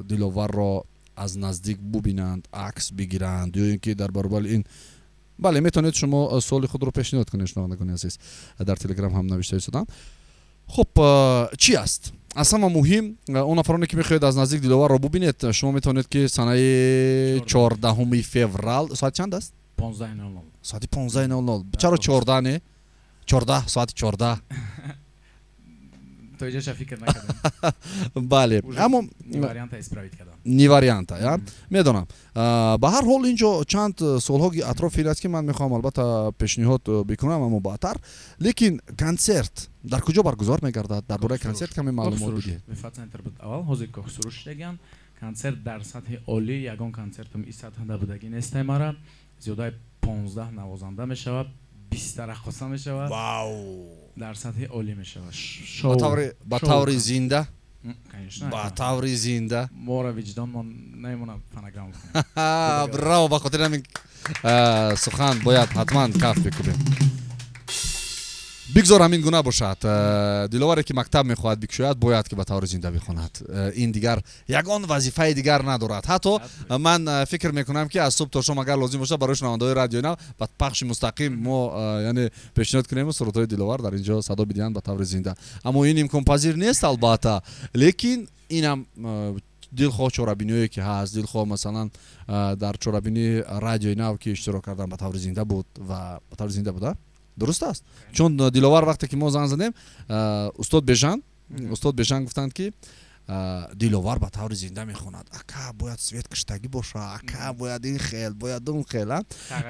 دلآور را از نزدیک ببینند، عکس بگیرند یا اینکه در برابر این بله میتونید شما سوال خود رو پیشنهاد کنید شنوندگان عزیز، در تلگرام هم نوشته شدم. خب چی است؟ اصلا مهم اون افرانی که میخواید از نزدیک دلآور را ببینید شما میتونید که سنه 14 فوریه ساعت چند است؟ 15:00. ساعت 15:00. چرا 14 نه؟ 14 ساعت 14. تو اینجا فکر نکردم. بله اما نیواریانتا اسپراویت کردم. نیواریانتا یا میدونم. به هر حال اینجا چند سوال‌های اطرافی است که من میخوام البته پیشنهاد بکنم اما بعدتر، لیکن کنسرت در کجا برگزار میگردد؟ درباره کنسرت کمی معلومات بدید. به центр بود اول حاضر کوخسروش دیگه کنسرت در سطح عالی یگان کنسرتم این سطح نبودگی نیست مرا زیادای 15 نوازنده میشود 20 رقاصه میشود. واو در سطح عالی میشود. با طور زنده با طور زنده مورا وجدان من نمیمونم فنگرام براو به خاطر همین سخن باید حتما کف بکنیم. بگذار همین گونه باشد. دلآوری که مکتب میخواهد بکشاید باید که به طور زنده بخواند. این دیگر یگان وظیفه دیگر ندارد. حتی من فکر میکنم که از صبح تا شام اگر لازم باشه برای شنونده‌های رادیو نو با پخش مستقیم ما یعنی پیشنهاد کنیم سرودهای دلآور در اینجا صدا بدهند به طور زنده. اما این امکان پذیر نیست البته، لیکن اینم دلخواه چورابینی که هست، دلخواه مثلا در چورابینی رادیو نو که اشتراک کردن به طور زنده بود و به طور زنده بوده. درست است، چون دلآور وقتی که ما زنگ زدیم استاد بیژن گفتند که دلآور به طور زنده میخواند، اکا باید سویت کشتگی باشه، اکا باید این خیل باید اون خیل،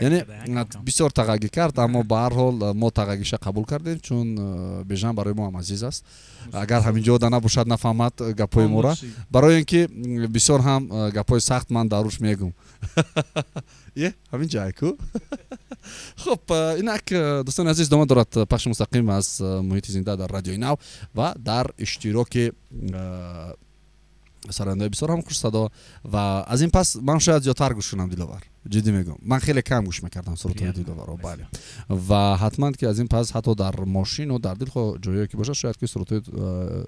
یعنی بسیار تقاگی کرد اما به هر حال ما تقاگیش قبول کردیم چون بیژن برای ما هم عزیز است. اگر همینجا نباشد نفهمد گپای ما را، برای اینکه بسیار هم گپای سخت من دروش میگم. یه همین جای کو. خب اینک دوستان عزیز ادامه دارد پخش مستقیم از محیط زنده در رادیو نو و در اشتراک سرنده بسیار هم خوش صدا و از این پس من شاید زیادتر گوش کنم دلآور، جدی میگم من خیلی کم گوش میکردم سرودهای دلآور رو. بله و حتما که از این پس حتی در ماشین و در دل جایی که باشه شاید که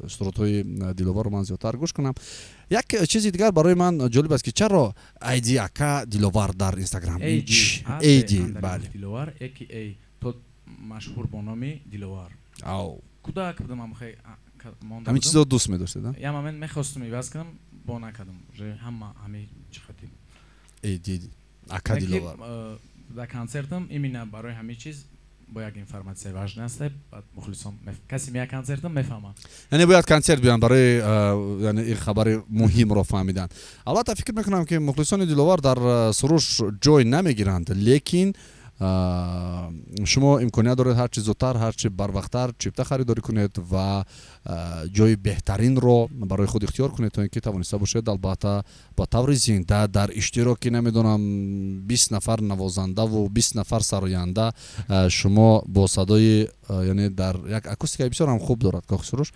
سرودهای دلآور رو من زیادتر گوش کنم. یک چیزی دیگر برای من جالب است که چرا ایدی اکا دلآور در اینستاگرام ایدی بله دلآور ای تو مشهور با نام دلآور او کدا که بودم خیلی همین چیزا دوست می‌داشتید؟ یا من می‌خواستم ایواز کنم با نکردم همه چقدر ایدی اکا دلآور در کنسرتم ایمینا برای همه چیز با یک اینفورماسیون واژن است بعد مخلصم کسی میاد کنسرتم میفهمه، یعنی باید کنسرت بیان برای یعنی این خبر مهم رو فهمیدن. البته فکر میکنم که مخلصان دلآور در سروش جای نمیگیرند، لیکن شما امکانیت دارید هر چی زودتر هر چی بروقتر چیپتا خریداری کنید و جای بهترین رو برای خود اختیار کنید تا اینکه توانسته باشید البته با طور زنده در اشتراکی نمیدونم 20 نفر نوازنده و 20 نفر سراینده شما با صدای یعنی در یک اکوستیک بسیار هم خوب دارد کاخ سروش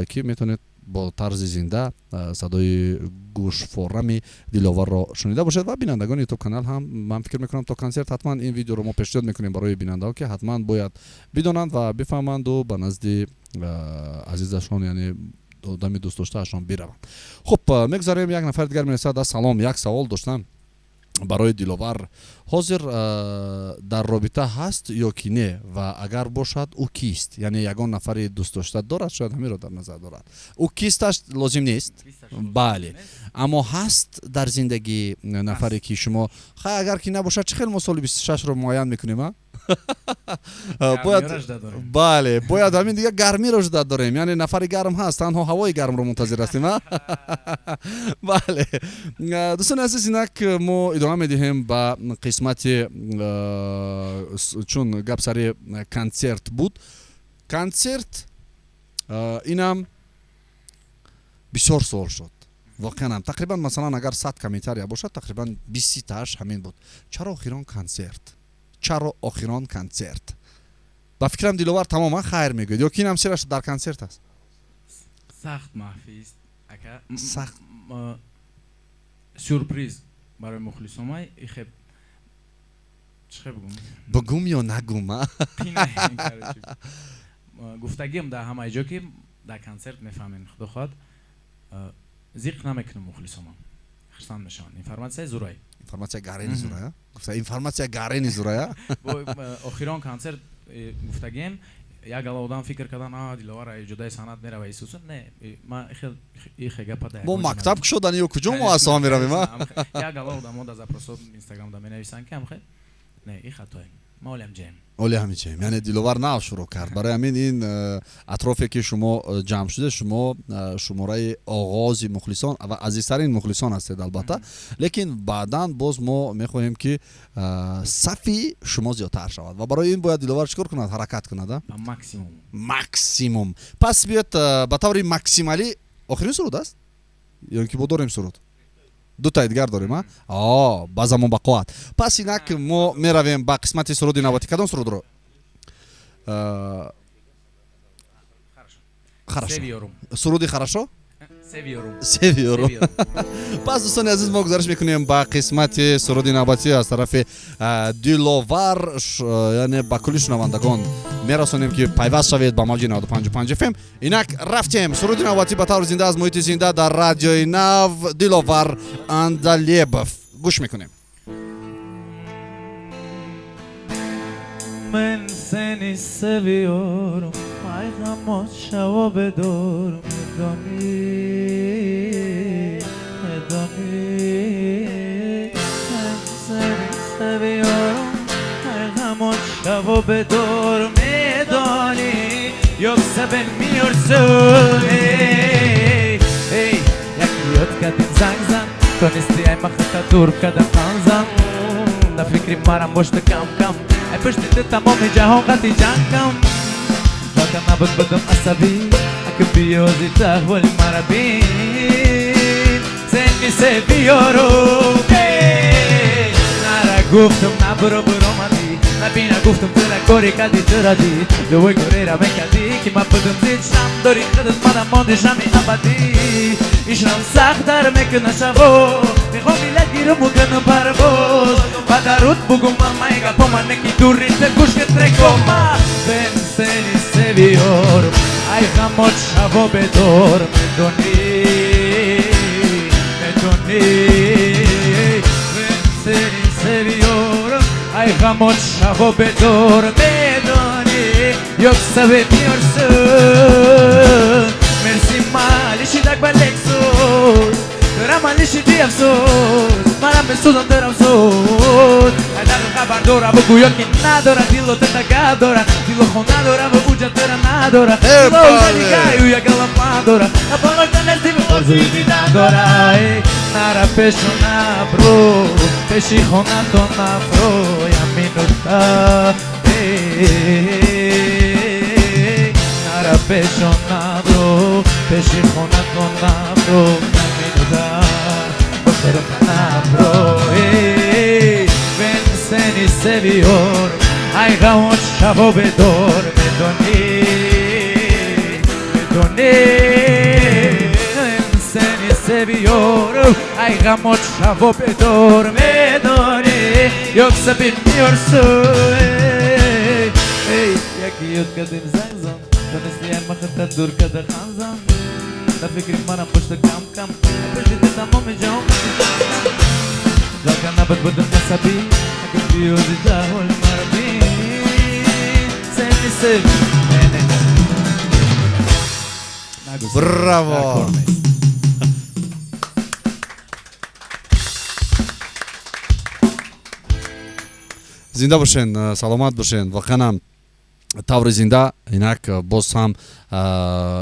که میتونید با طرز زنده صدای گوش فورمی دلآور را شنیده باشد و بینندگان یوتیوب کانال هم من فکر میکنم تا کنسرت حتما این ویدیو رو ما پیشنهاد میکنیم برای بیننده ها که حتما باید بدونند و بفهمند و به نزد عزیزشان یعنی دوست داشتهشان بروند. خب میگذاریم یک نفر دیگر میرسد. سلام، یک سوال داشتم барои диловар ҳозир дар робита ҳаст ё ки не ва агар бошад ӯ кист, яъне ягон нафари дӯстдошта дорад, шояд ҳамеро дар назар дорад. Ӯ кисташ лозим нест, бале, аммо ҳаст дар зиндагӣ нафаре ки шумо хай агар ки набошад чӣ хел мо соли 26-ро муайян мекунем, а? бояд бале, бояд ҳамин дига гармиро жуда дорем, яъне нафари гарм ҳаст, танҳо ҳавои гармро мунтазир ҳастем, а? бале, дӯстони азиз, инак мо идома медиҳем ба қисмати чун гап сари консерт буд. Консерт инам бисёр суол шуд. Воқеан тақрибан масалан агар 100 комментария бошад, тақрибан 20-таш ҳамин буд. Чаро охирон консерт? Чаро охирон консерт? Ба фикрам диловар тамоман хайр мегӯяд, ё ки инам сираш дар консерт аст? Сахт маҳфист, ака. Сахт сюрприз барои мухлисомай ихеб чӣ бигум? Бигум ё нагум, а? Гуфтагиам дар ҳамаи ҷо ки дар консерт мефаҳмем, худо хоҳад зиқ намекунем мухлисомам. Хирсан мешаванд. Информатсияи зурай. Информация гарени зурая? Гуфта информация гарени зурая? Охирон консерт гуфтагием, як ала одам фикр кардан, диловар ҷудаи санъат мерава исусун. Не, ма ихе гапа да. Мо мактаб шудани ё куҷо мо асо меравем, а? Як ала одамо да запросот Инстаграмда менависанд ки амхе. Не, и хатоем. Ма олем ҷем. Оли ҳамичем, яъне диловар нав шурӯъ кард. Барои ҳамин ин атрофе ки шумо ҷамъ шуда, шумо шумораи оғози мухлисон ва азизтарин мухлисон ҳастед албатта, лекин баъдан боз мо мехоҳем ки сафи шумо зиёдтар шавад ва барои ин бояд диловар чикор кунад, ҳаракат кунад, а? Максимум. Максимум. Пас биёд ба таври максималӣ охирин суруд аст? ё ки бо дорем суруд? Дута дигар дорем, а? Ба замон бақоат. Пас инак мо меравем ба қисмати суруди навбатӣ. Кадом сурудро? Хорошо. Суруди хорошо? Севиорум. Пас дӯстони азиз, мо гузариш мекунем ба қисмати суруди навбатӣ аз тарафи Диловар, яъне ба кулли шунавандагон мерасонем ки пайваст шавед ба мавҷи 95.5 FM. Инак рафтем суруди навбатӣ ба таври зинда аз муҳити зинда дар радиои Нав. Диловар Андалебов. гӯш мекунем. من سنی سویارم ای غمات شوا بدارم میدانی من سنی سویارم ای غمات شوا بدارم میدانی یکسا بن میارسون ای یکی یاد کردیم زنگ زن تونستی ای مخطا دور کردم خانزم در فکری مرم باشته کم کم ای پشت تمام جهان قطعی جنگم واقعا نبود بدم عصبی اگه بیازی تحوال مرا بین سنی سویارم نرا گفتم نبرو برامدی نبینا گفتم ترا کاری کردی چرا دی دوی کاری را میکردی که من بدم زید شم داری خودت منم مانده شمی ابدی ایشنم سخت در میکنه شبا میخوام میلگیرم و کنم پرواز و درود بگم من مایگا پا من نکی دوری تکوش که ترکم بن سنی سویارم ای غمات شبا بدار میدونی بن سنی سویارم ای غمات شبا بدار میدونی یکسا به میارسون مرسی مالیشی دک با لکسوس دارم مالیشی دی افسوس منم بسوزم دارم سوز ای در خبر دارم بگو یا که ندارم دیلو تتگه دارم دیلو خون ندارم و اوجا دارم ندارم دیلو اوجا دیگه و یا گلم ندارم نپانوش دنستی به خوزوی دیدن دارم نرا پشو نبرو پشی خونتو نبرو یا مینوتا نرا پشو نبرو پشی خونتو نبرو یا مینوتا بسر نبرو بن سنی سویارم ای غمات شبا بدار میدونی بن سنی سویارم ای غمات شبا بدار میدونی یکسا بین میارسون یکی یاد کردیم زنگ زن تونستی ای مخطا دور کرده خانزم در فکری منم پشت کم کم پشت تمام جام רק הנבט בדם נסבי הקפי עוד דהול מרבי סני סבי Bravo. Зинда бошен, саломат бошен. Вақанам таври зинда, инак боз ҳам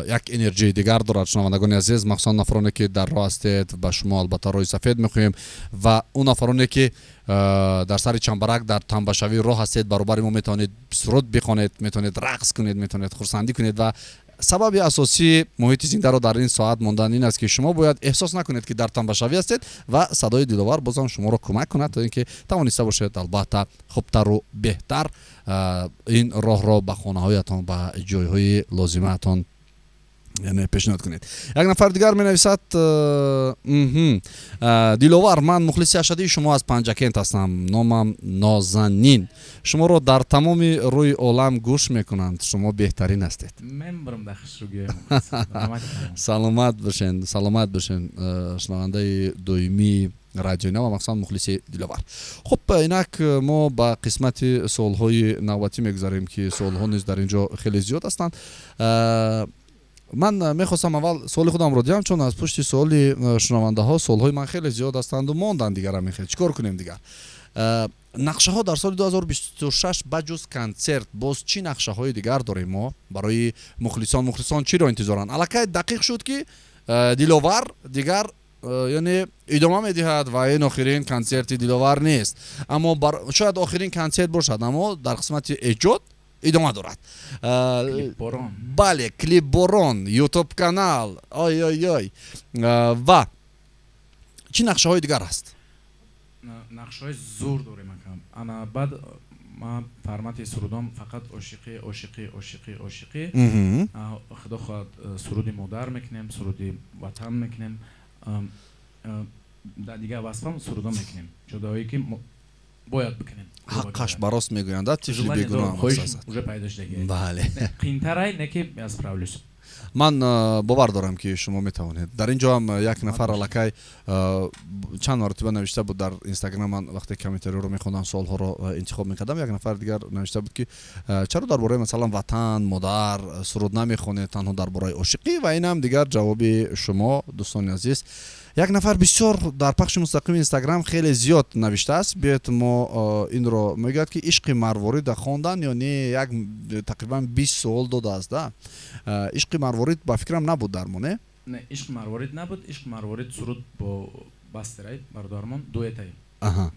як энержии дигар дорад. Шунавандагони азиз, махсусан нафароне ки дар роҳ ҳастед, ба шумо албатта роҳи сафед мехоҳем ва он нафароне ки дар сари чамбарак дар тамбашавӣ роҳ ҳастед, баробари мо метавонед суруд бихонед, метавонед рақс кунед, метавонед хурсандӣ кунед ва сабаби асосии муҳити зиндаро дар ин соат мондан ин аст ки шумо бояд эҳсос накунед ки дар тамбашавӣ ҳастед ва садои диловар бозам шуморо кӯмак кунад то ин ки тавониста бошед албатта хубтару беҳтар ин роҳро ба хонаҳоятон ба ҷойҳои лозимаатон яъне пешниҳод кунед. Як нафар дигар менависад диловар, ман мухлиси ашадии шумо аз Панҷакент ҳастам. Номам Нозанин. Шуморо дар тамоми рӯи олам гӯш мекунанд. Шумо беҳтарин ҳастед. Мен бурам да хушругӣ. Саломат бошен, саломат бошен. Шунавандаи доимии радиои Нав ва махсусан мухлиси диловар. Хуб, инак мо ба қисмати суолҳои навбатӣ мегузарем ки суолҳо низ дар инҷо хеле зиёд ҳастанд. ман мехостам аввал суоли худамро диҳам, чун аз пушти суоли шунавандаҳо суолҳои ман хеле зиёд ҳастанду мондан дигара мехел. Чикор кунем дигар? нақшаҳо дар соли 2026 баҷуз концерт боз чӣ нақшаҳои дигар дорем мо барои мухлисон чиро интизоранд? Аллакай дақиқ шуд ки диловар дигар яъне идома медиҳад ва ин охирин концерти диловар нест. Аммо шояд охирин концерт бошад, аммо дар қисмати эҷод идома дорад. Бале, клип борон, YouTube канал, ой. Ва чӣ нақшаҳои дигар ҳаст? нақшаҳои зур дорем акам. Ана баъд ма формати сурудам фақат ошиқӣ. Худо хоҳад суруди модар мекунем, суруди ватан мекунем. Дар дигар васфам сурудам мекунем. Ҷудоие ки бояд бикунем. ҳаққаш барост мегӯянд, тифли бегуноҳ ҳаст. Уже пайдо шудаги. Бале. Қиинтарай не ки аз правлюс. ман бовар дорам ки шумо метавонед. Дар ин ҷо ҳам як нафар аллакай чанд маротиба навишта буд дар Инстаграм. Ман вақте комментариҳоро мехондам, суолҳоро интихоб мекардам, як нафар дигар навишта буд ки чаро дар бораи масалан ватан, модар суруд намехонед, танҳо дар бораи ошиқӣ. Ва ин ҳам дигар ҷавоби шумо дӯстони азиз. Як нафар бисёр дар пахши мустақими Инстаграм хеле зиёд навиштааст. Биёед мо инро мегӯяд ки ишқи марворида хондан ё не як тақрибан 20 суол додааст. ишқи марворид ба фикрам набуд дар мо, не? Не, ишқи марворид набуд. ишқи марворид суруд бо Бастерай бародармон дуэтай.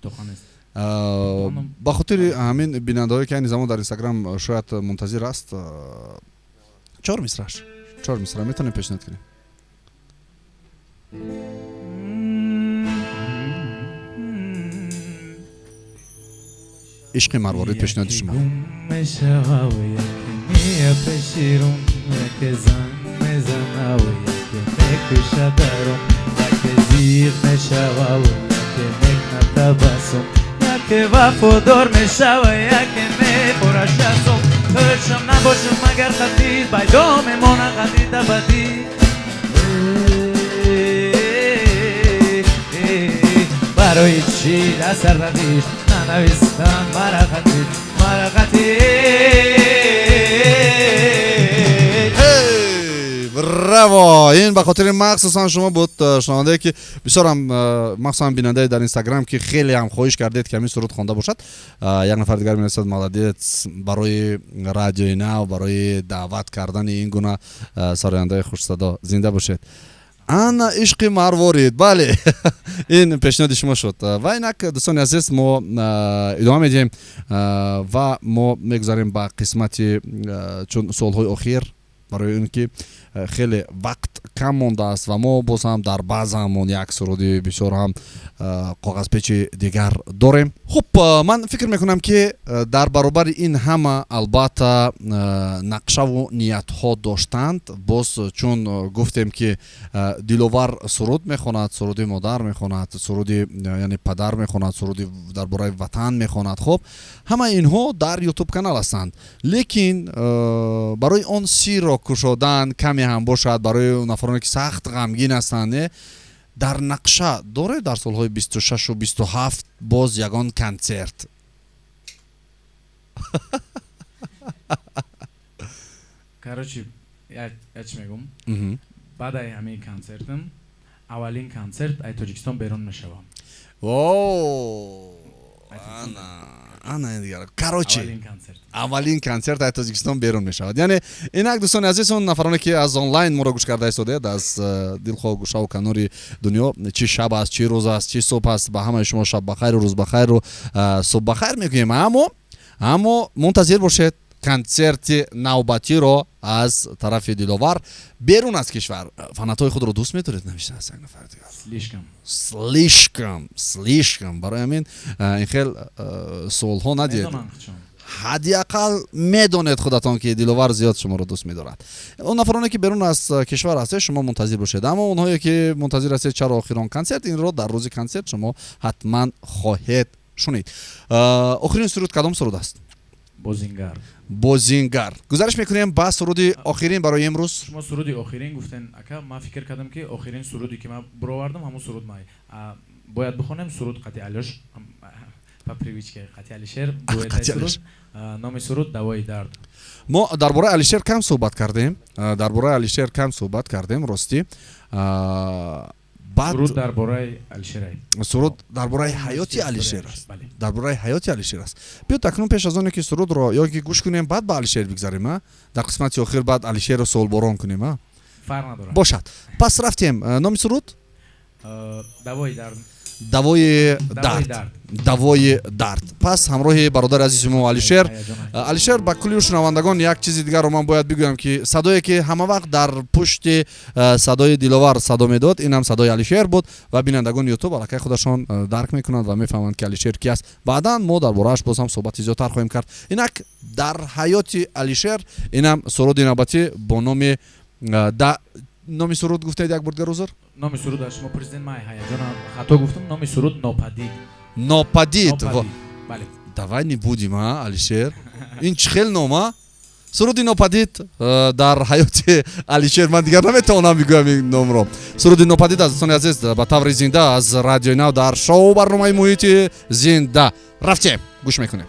Тоханист. ба хотири ҳамин бинандаҳое ки айни замон дар Инстаграм шояд мунтазир аст, 4 мисра метавонем пешниҳод кунем. ишқи марворид пешниҳоди шумо. وفادار میشوم یک میپرش ازم هرچم نباشم مگر خطیر پیدا میمونه خطیر ابدی برای چی دست ردیش ننویستن مرا خطیر браво! ин ба хотири махсусан шумо буд, шунавандае ки бисёрам махсусан бинандаи дар Инстаграм ки хеле ҳам хоҳиш кардед ки ҳамин суруд хонда бошад. Як нафар дигар менависад молодец барои радиои Нав, барои даъват кардани ин гуна сарояндаи хушсадо. Зинда бошед. Ана ишқи марворид, бале. ин пешниҳоди шумо шуд. Ва инак дӯстони азиз, мо идома медиҳем ва мо мегузарем ба қисмати чун суолҳои охир, барои он ки хеле вақт кам мондааст ва мо боз ҳам дар баъзамон як суруди бисёр ҳам коғазпечи дигар дорем. Хуб, ман фикр мекунам ки дар баробари ин ҳама албатта нақшаву ниятҳо доштанд. Боз чун гуфтем ки диловар суруд мехонад, суруди модар мехонад, суруди яъне падар мехонад, суруди дар бораи ватан мехонад. Хуб, ҳама инҳо дар YouTube канал ҳастанд. Лекин барои он сирро кушодан каме ҳам бошад, барои нафароне ки сахт ғамгин ҳастанд, дар нақша доред дар солҳои 26 و 27 боз ягон концерт? короче яч мегум баъдаи ҳамаи концертам аввалин концерт ай тоҷикистон берун мешавам. Короче аввалин концерт ай тоҷикистон берун мешавад. Яъне инак дӯстони азиз, он нафароне ки аз онлайн моро гӯш карда истодаед аз дилхоҳ гӯшаву канори дунё, чи шаб аст, чи рӯз аст, чи субҳ аст, ба ҳамаи шумо шаб бахайру рӯз бахайру субҳ бахайр мегӯем. аммо мунтазир бошед концерти навбатиро аз тарафи Диловар берун аз кишвар. фанатҳои худро дӯст медоред? навишта аз як нафар дигар. слишком барои ҳамин ин хел суолҳо надиҳед. ҳадди ақал медонед худатон ки Диловар зиёд шуморо дӯст медорад. он нафароне ки берун аз кишвар ҳастед, шумо мунтазир бошед. аммо онҳое ки мунтазир ҳастед чаро охирон концерт, инро дар рӯзи концерт шумо ҳатман хоҳед шунид. охирин суруд кадом суруд аст? бозингар. гузариш мекунем ба суруди охирин барои имрӯз. шумо суруди охирин гуфтен ака, ман фикр кардам ки охирин суруди ки ман буровардам ҳамун суруд май бояд бихонем суруд қати алёш по привичке қати алишер дуэтай суруд. номи суруд давои дард. мо дар бораи алишер кам суҳбат кардем ростӣ. суруд дар бораи алишер, суруд дар бораи ҳаёти алишер аст. дар бораи ҳаёти алишер аст. биёд акнун пеш аз оне ки сурудро ё ки гӯш кунем, баъд ба алишер бигзарем, дар қисмати охир баъд алишерро суолборон кунем. фарқ надорад. бошад. пас рафтем. номи суруд давои дард. пас ҳамроҳи бародари азизи мо алишер ба кулли шунавандагон як чизи дигарро ман бояд бигӯям ки садое ки ҳама вақт дар пушти садои Диловар садо медод, инам садои алишер буд ва бинандагони ютуб аллакай худашон дарк мекунанд ва мефаҳманд ки алишер ки аст. баъдан мо дар борааш боз ҳам суҳбати зиёдтар хоҳем кард. инак дар ҳаёти алишер инам суруди навбатӣ бо номи номи суруд гуфтед як бурдгар узр? номи суруд аз шумо президент май ҳаяҷона хато гуфтам. номи суруд нопадид. бале. давай не будем, алишер. ин чӣ хел нома? суруди нопадид дар ҳаёти алишер. ман дигар наметавонам бигӯям ин номро. суруди нопадид аз дӯстони азиз ба таври зинда аз радиои нав дар шоу барномаи муҳити зинда рафтем. гӯш мекунем.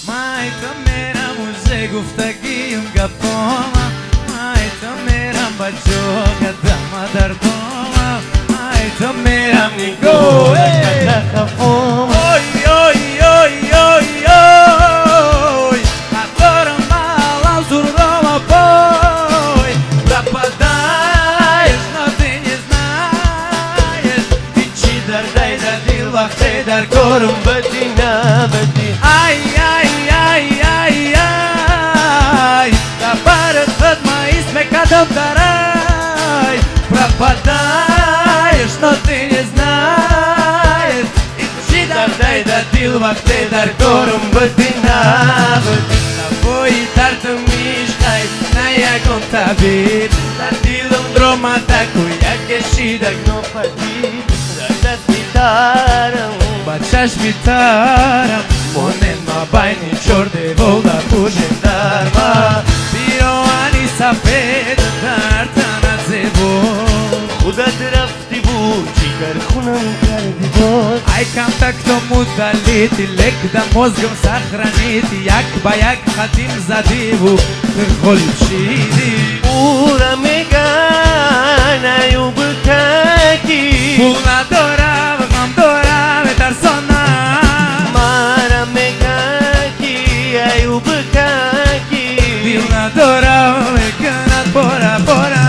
Mai to meram uze guftagiyum gapoma Mai to meram bajoga dama dardoma Mai to meram nigo ekata khafoma Oy oy oy oy oy Adoram malam zurdoma boy Пропадаешь, но ты не знаешь Ичи дардай да дил вахте дар корум бати на бати Ай Кадам дарай, пропадаешь, но ты не знаешь. Ичи дардай да дил вахте дар корум бадинабад. Навои дардам миштай, на ягон табиб. Дар дилам дрома таку, як ешидак нопадиб. Дар даст гитарам, ба чашми тарам. Монен ма байни чорде волда пушем дарма. Бироани сафед дар танат зебо Худат рафти буд чикар хунам карди бод Ай контактому далити лек да мозгам сохранити Як ба як хатим задиву холи пшиди Ура меганаю быкаки Пул надорам, гам дорам тарсонам Мара мегаки аю быкаки Дил надорам меканат бора бора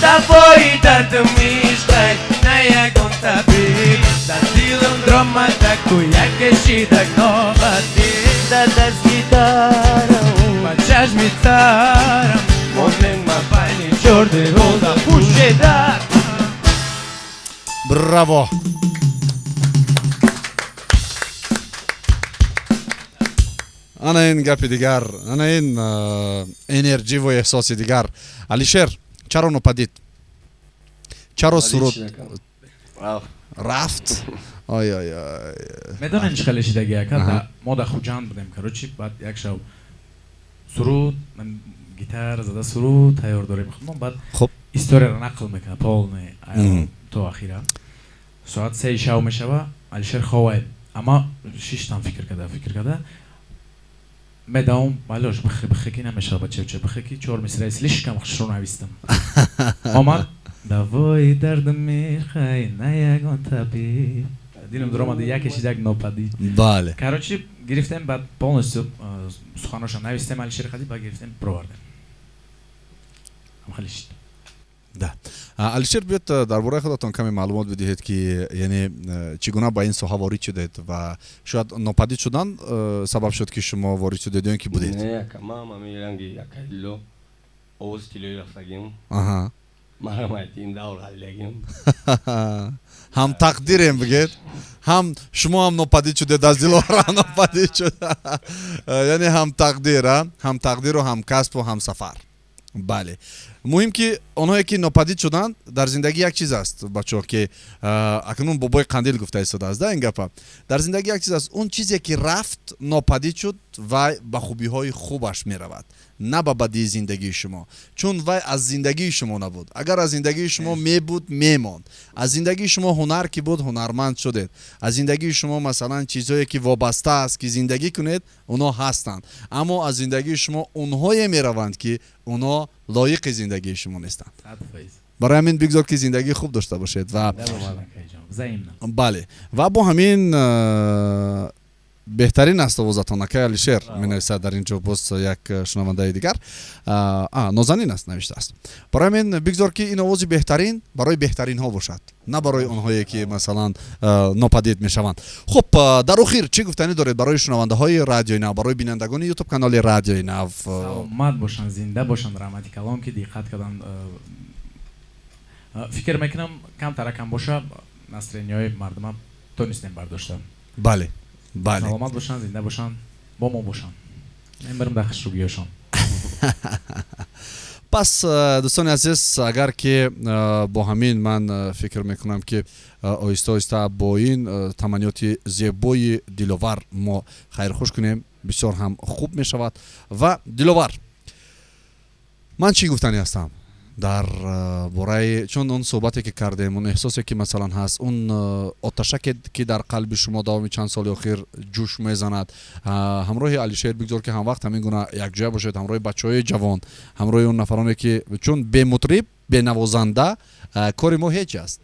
Давои дардам миштай на ягон табиб Дар дилам дрома таку як ешидак нопадиб Дар даст гитарам ба чашми тарам Монен ма байни чорде волда пушедар Браво! ана ин гапи дигар, ана ин энерҷиву эҳсоси дигар. алишер, чаро нопадид? чаро суруд рафт? медонен чӣ хеле шидаги ака. мо дар хуҷанд будем, короче баъд як шав суруд гитара зада суруд тайёр дорем мехонам баъд хуб историяро нақл мекунад полный то ахира соат 3 шав мешава Алишер ховай ама 6 там фикр карда медаум балош бихки намешава бача бихки 4 мисраи слишком хушро навистам омад давои дардам мехай на ягон табиб дилам дромад як кешидак нопадид бале короче гирифтем баъд полностью суханоша навистем Алишер хади ба гирифтем провардем хамхалишт да Алишер биёд дар бораи худатон каме маълумот бидиҳед ки яъне чӣ гуна ба ин соҳа ворид шудед ва шояд нопадид шудан сабаб шуд ки шумо ворид шудед ё ин ки будед не камама миранги якайло оз тилои рафтагим аҳа маҳраматин давр ҳаллягим ҳам тақдирем бигед ҳам шумо ҳам нопадид шудед аз диловар ҳам нопадид шуд яъне ҳам тақдиру ҳам касбу ҳам сафар бале муҳим ки онҳое ки нопадид шуданд дар зиндагӣ як чиз аст бачаҳо ки акнун бобои қандил гуфта истодааст да ин гапа дар зиндагӣ як чиз аст он чизе ки рафт нопадид шуд вай ба хубиҳои хубаш меравад на ба бадии зиндагии шумо чун вай аз зиндагии шумо набуд агар аз зиндагии шумо мебуд мемонд аз зиндагии шумо ҳунар ки буд ҳунарманд шудед аз зиндагии шумо масалан чизое ки вобаста аст ки зиндагӣ кунед онҳо ҳастанд аммо аз зиндагии шумо онҳое мераванд ки онҳо лоиқи зиндагии шумо нестанд барои ҳамин бигзор ки зиндагии хуб дошта бошед ва бале ва бо ҳамин беҳтарин аст овозатон акай Алишер менависад дар ин ҷо боз як шунавандаи дигар нозанин аст навиштааст барои ҳамин бигзор ки ин овози беҳтарин барои беҳтаринҳо бошад на барои онҳое ки масалан нопадид мешаванд хуб дар охир чӣ гуфтанӣ доред барои шунавандаҳои радиои нав барои бинандагони ютуб канали радиои нав саломат бошанд зинда бошанд раҳмати калом ки диққат карданд фикр мекунам камтаракам боша настроениҳои мардума тонистем бардошта бале бале саломат бошанд зинда бошанд бо мо бошанд мен барам дар хушрубиёшон пас дӯстони азиз агар ки бо ҳамин ман фикр мекунам ки оҳиста оҳиста бо ин таманиёти зебои диловар мо хайрхуш кунем бисёр ҳам хуб мешавад ва диловар ман чӣ гуфтанӣ ҳастам дар бораи чун он суҳбате ки кардем он эҳсосе ки масалан ҳаст он оташаке ки дар қалби шумо давоми чанд соли охир ҷӯш мезанад ҳамроҳи Алишер бигзор ки ҳамвақт ҳамин гуна якҷоя бошед ҳамроҳи бачаҳои ҷавон ҳамроҳи он нафароне ки чун бемутриб бенавозанда кори мо ҳеҷ аст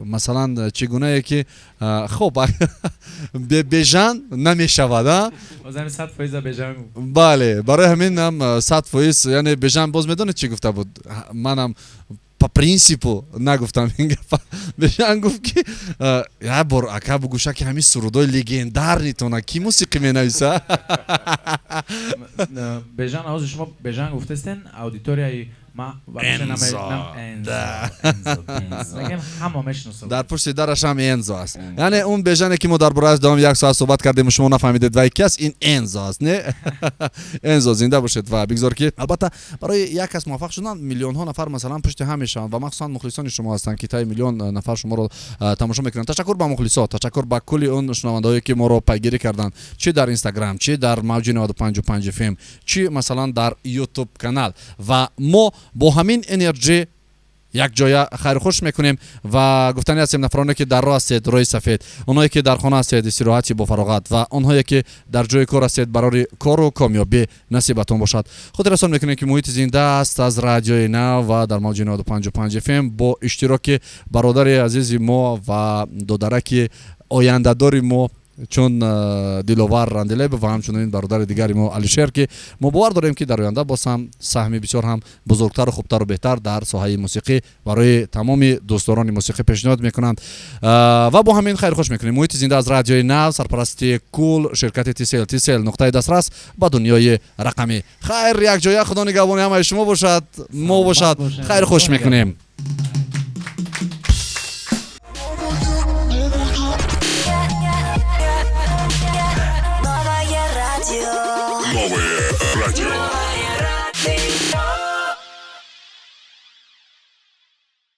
масалан чӣ гунае ки хуб бежан намешавад бале барои ҳамин ҳам 100% яъне бежан боз медонед чӣ гуфта буд манам по принципу нагуфтам ин гапа бежан гуфт ки як бор ака бугӯша ки ҳамин сурудои легендарнитона ки мусиқӣ менависа бежан авози шумо бежан гуфтастен аудиторияи дар пушти дараш ҳам Энзо аст яъне он бежане ки мо дар борааш давоми 1 соат суҳбат кардему шумо нафаҳмидед вай ки аст ин Энзо аст не Энзо зинда бошед ва бигзор ки албатта барои як кас муваффақ шудан миллионҳо нафар масалан пушти ҳам мешаванд ва махсусан мухлисони шумо ҳастанд ки таи миллион нафар шуморо тамошо мекунанд ташаккур ба мухлисот ташаккур ба кулли он шунавандаҳое ки моро пайгирӣ карданд чӣ дар Инстаграм чӣ дар мавҷи 95.5 FM чӣ масалан дар YouTube канал ва мо бо ҳамин энерҷи якҷоя хайрхуш мекунем ва гуфтанӣ ҳастем нафароне ки дар роҳ ҳастед роҳи сафед онҳое ки дар хона ҳастед истироҳати бо фароғат ва онҳое ки дар ҷои кор ҳастед барори кору комёбӣ насибатон бошад хотиррасон мекунем ки муҳити зинда аст аз радиои нав ва дар мавҷи 95.5 FM бо иштироки бародари азизи мо ва додараки ояндадори мо чун диловар Ранделебов ва ҳамчунин бародари дигари мо Алишер ки мо бовар дорем ки дар оянда боз ҳам саҳми бисёр ҳам бузургтару хубтару беҳтар дар соҳаи мусиқӣ барои тамоми дӯстдорони мусиқӣ пешниҳод мекунанд ва бо ҳамин хайрхуш мекунем муҳити зинда аз радиои нав сарпарасти кул ширкати тисел нуқтаи дастрас ба дунёи рақамӣ хайр якҷоя худо нигаҳбони ҳамаи шумо бошад мо бошад хайрхуш мекунем Новое радио.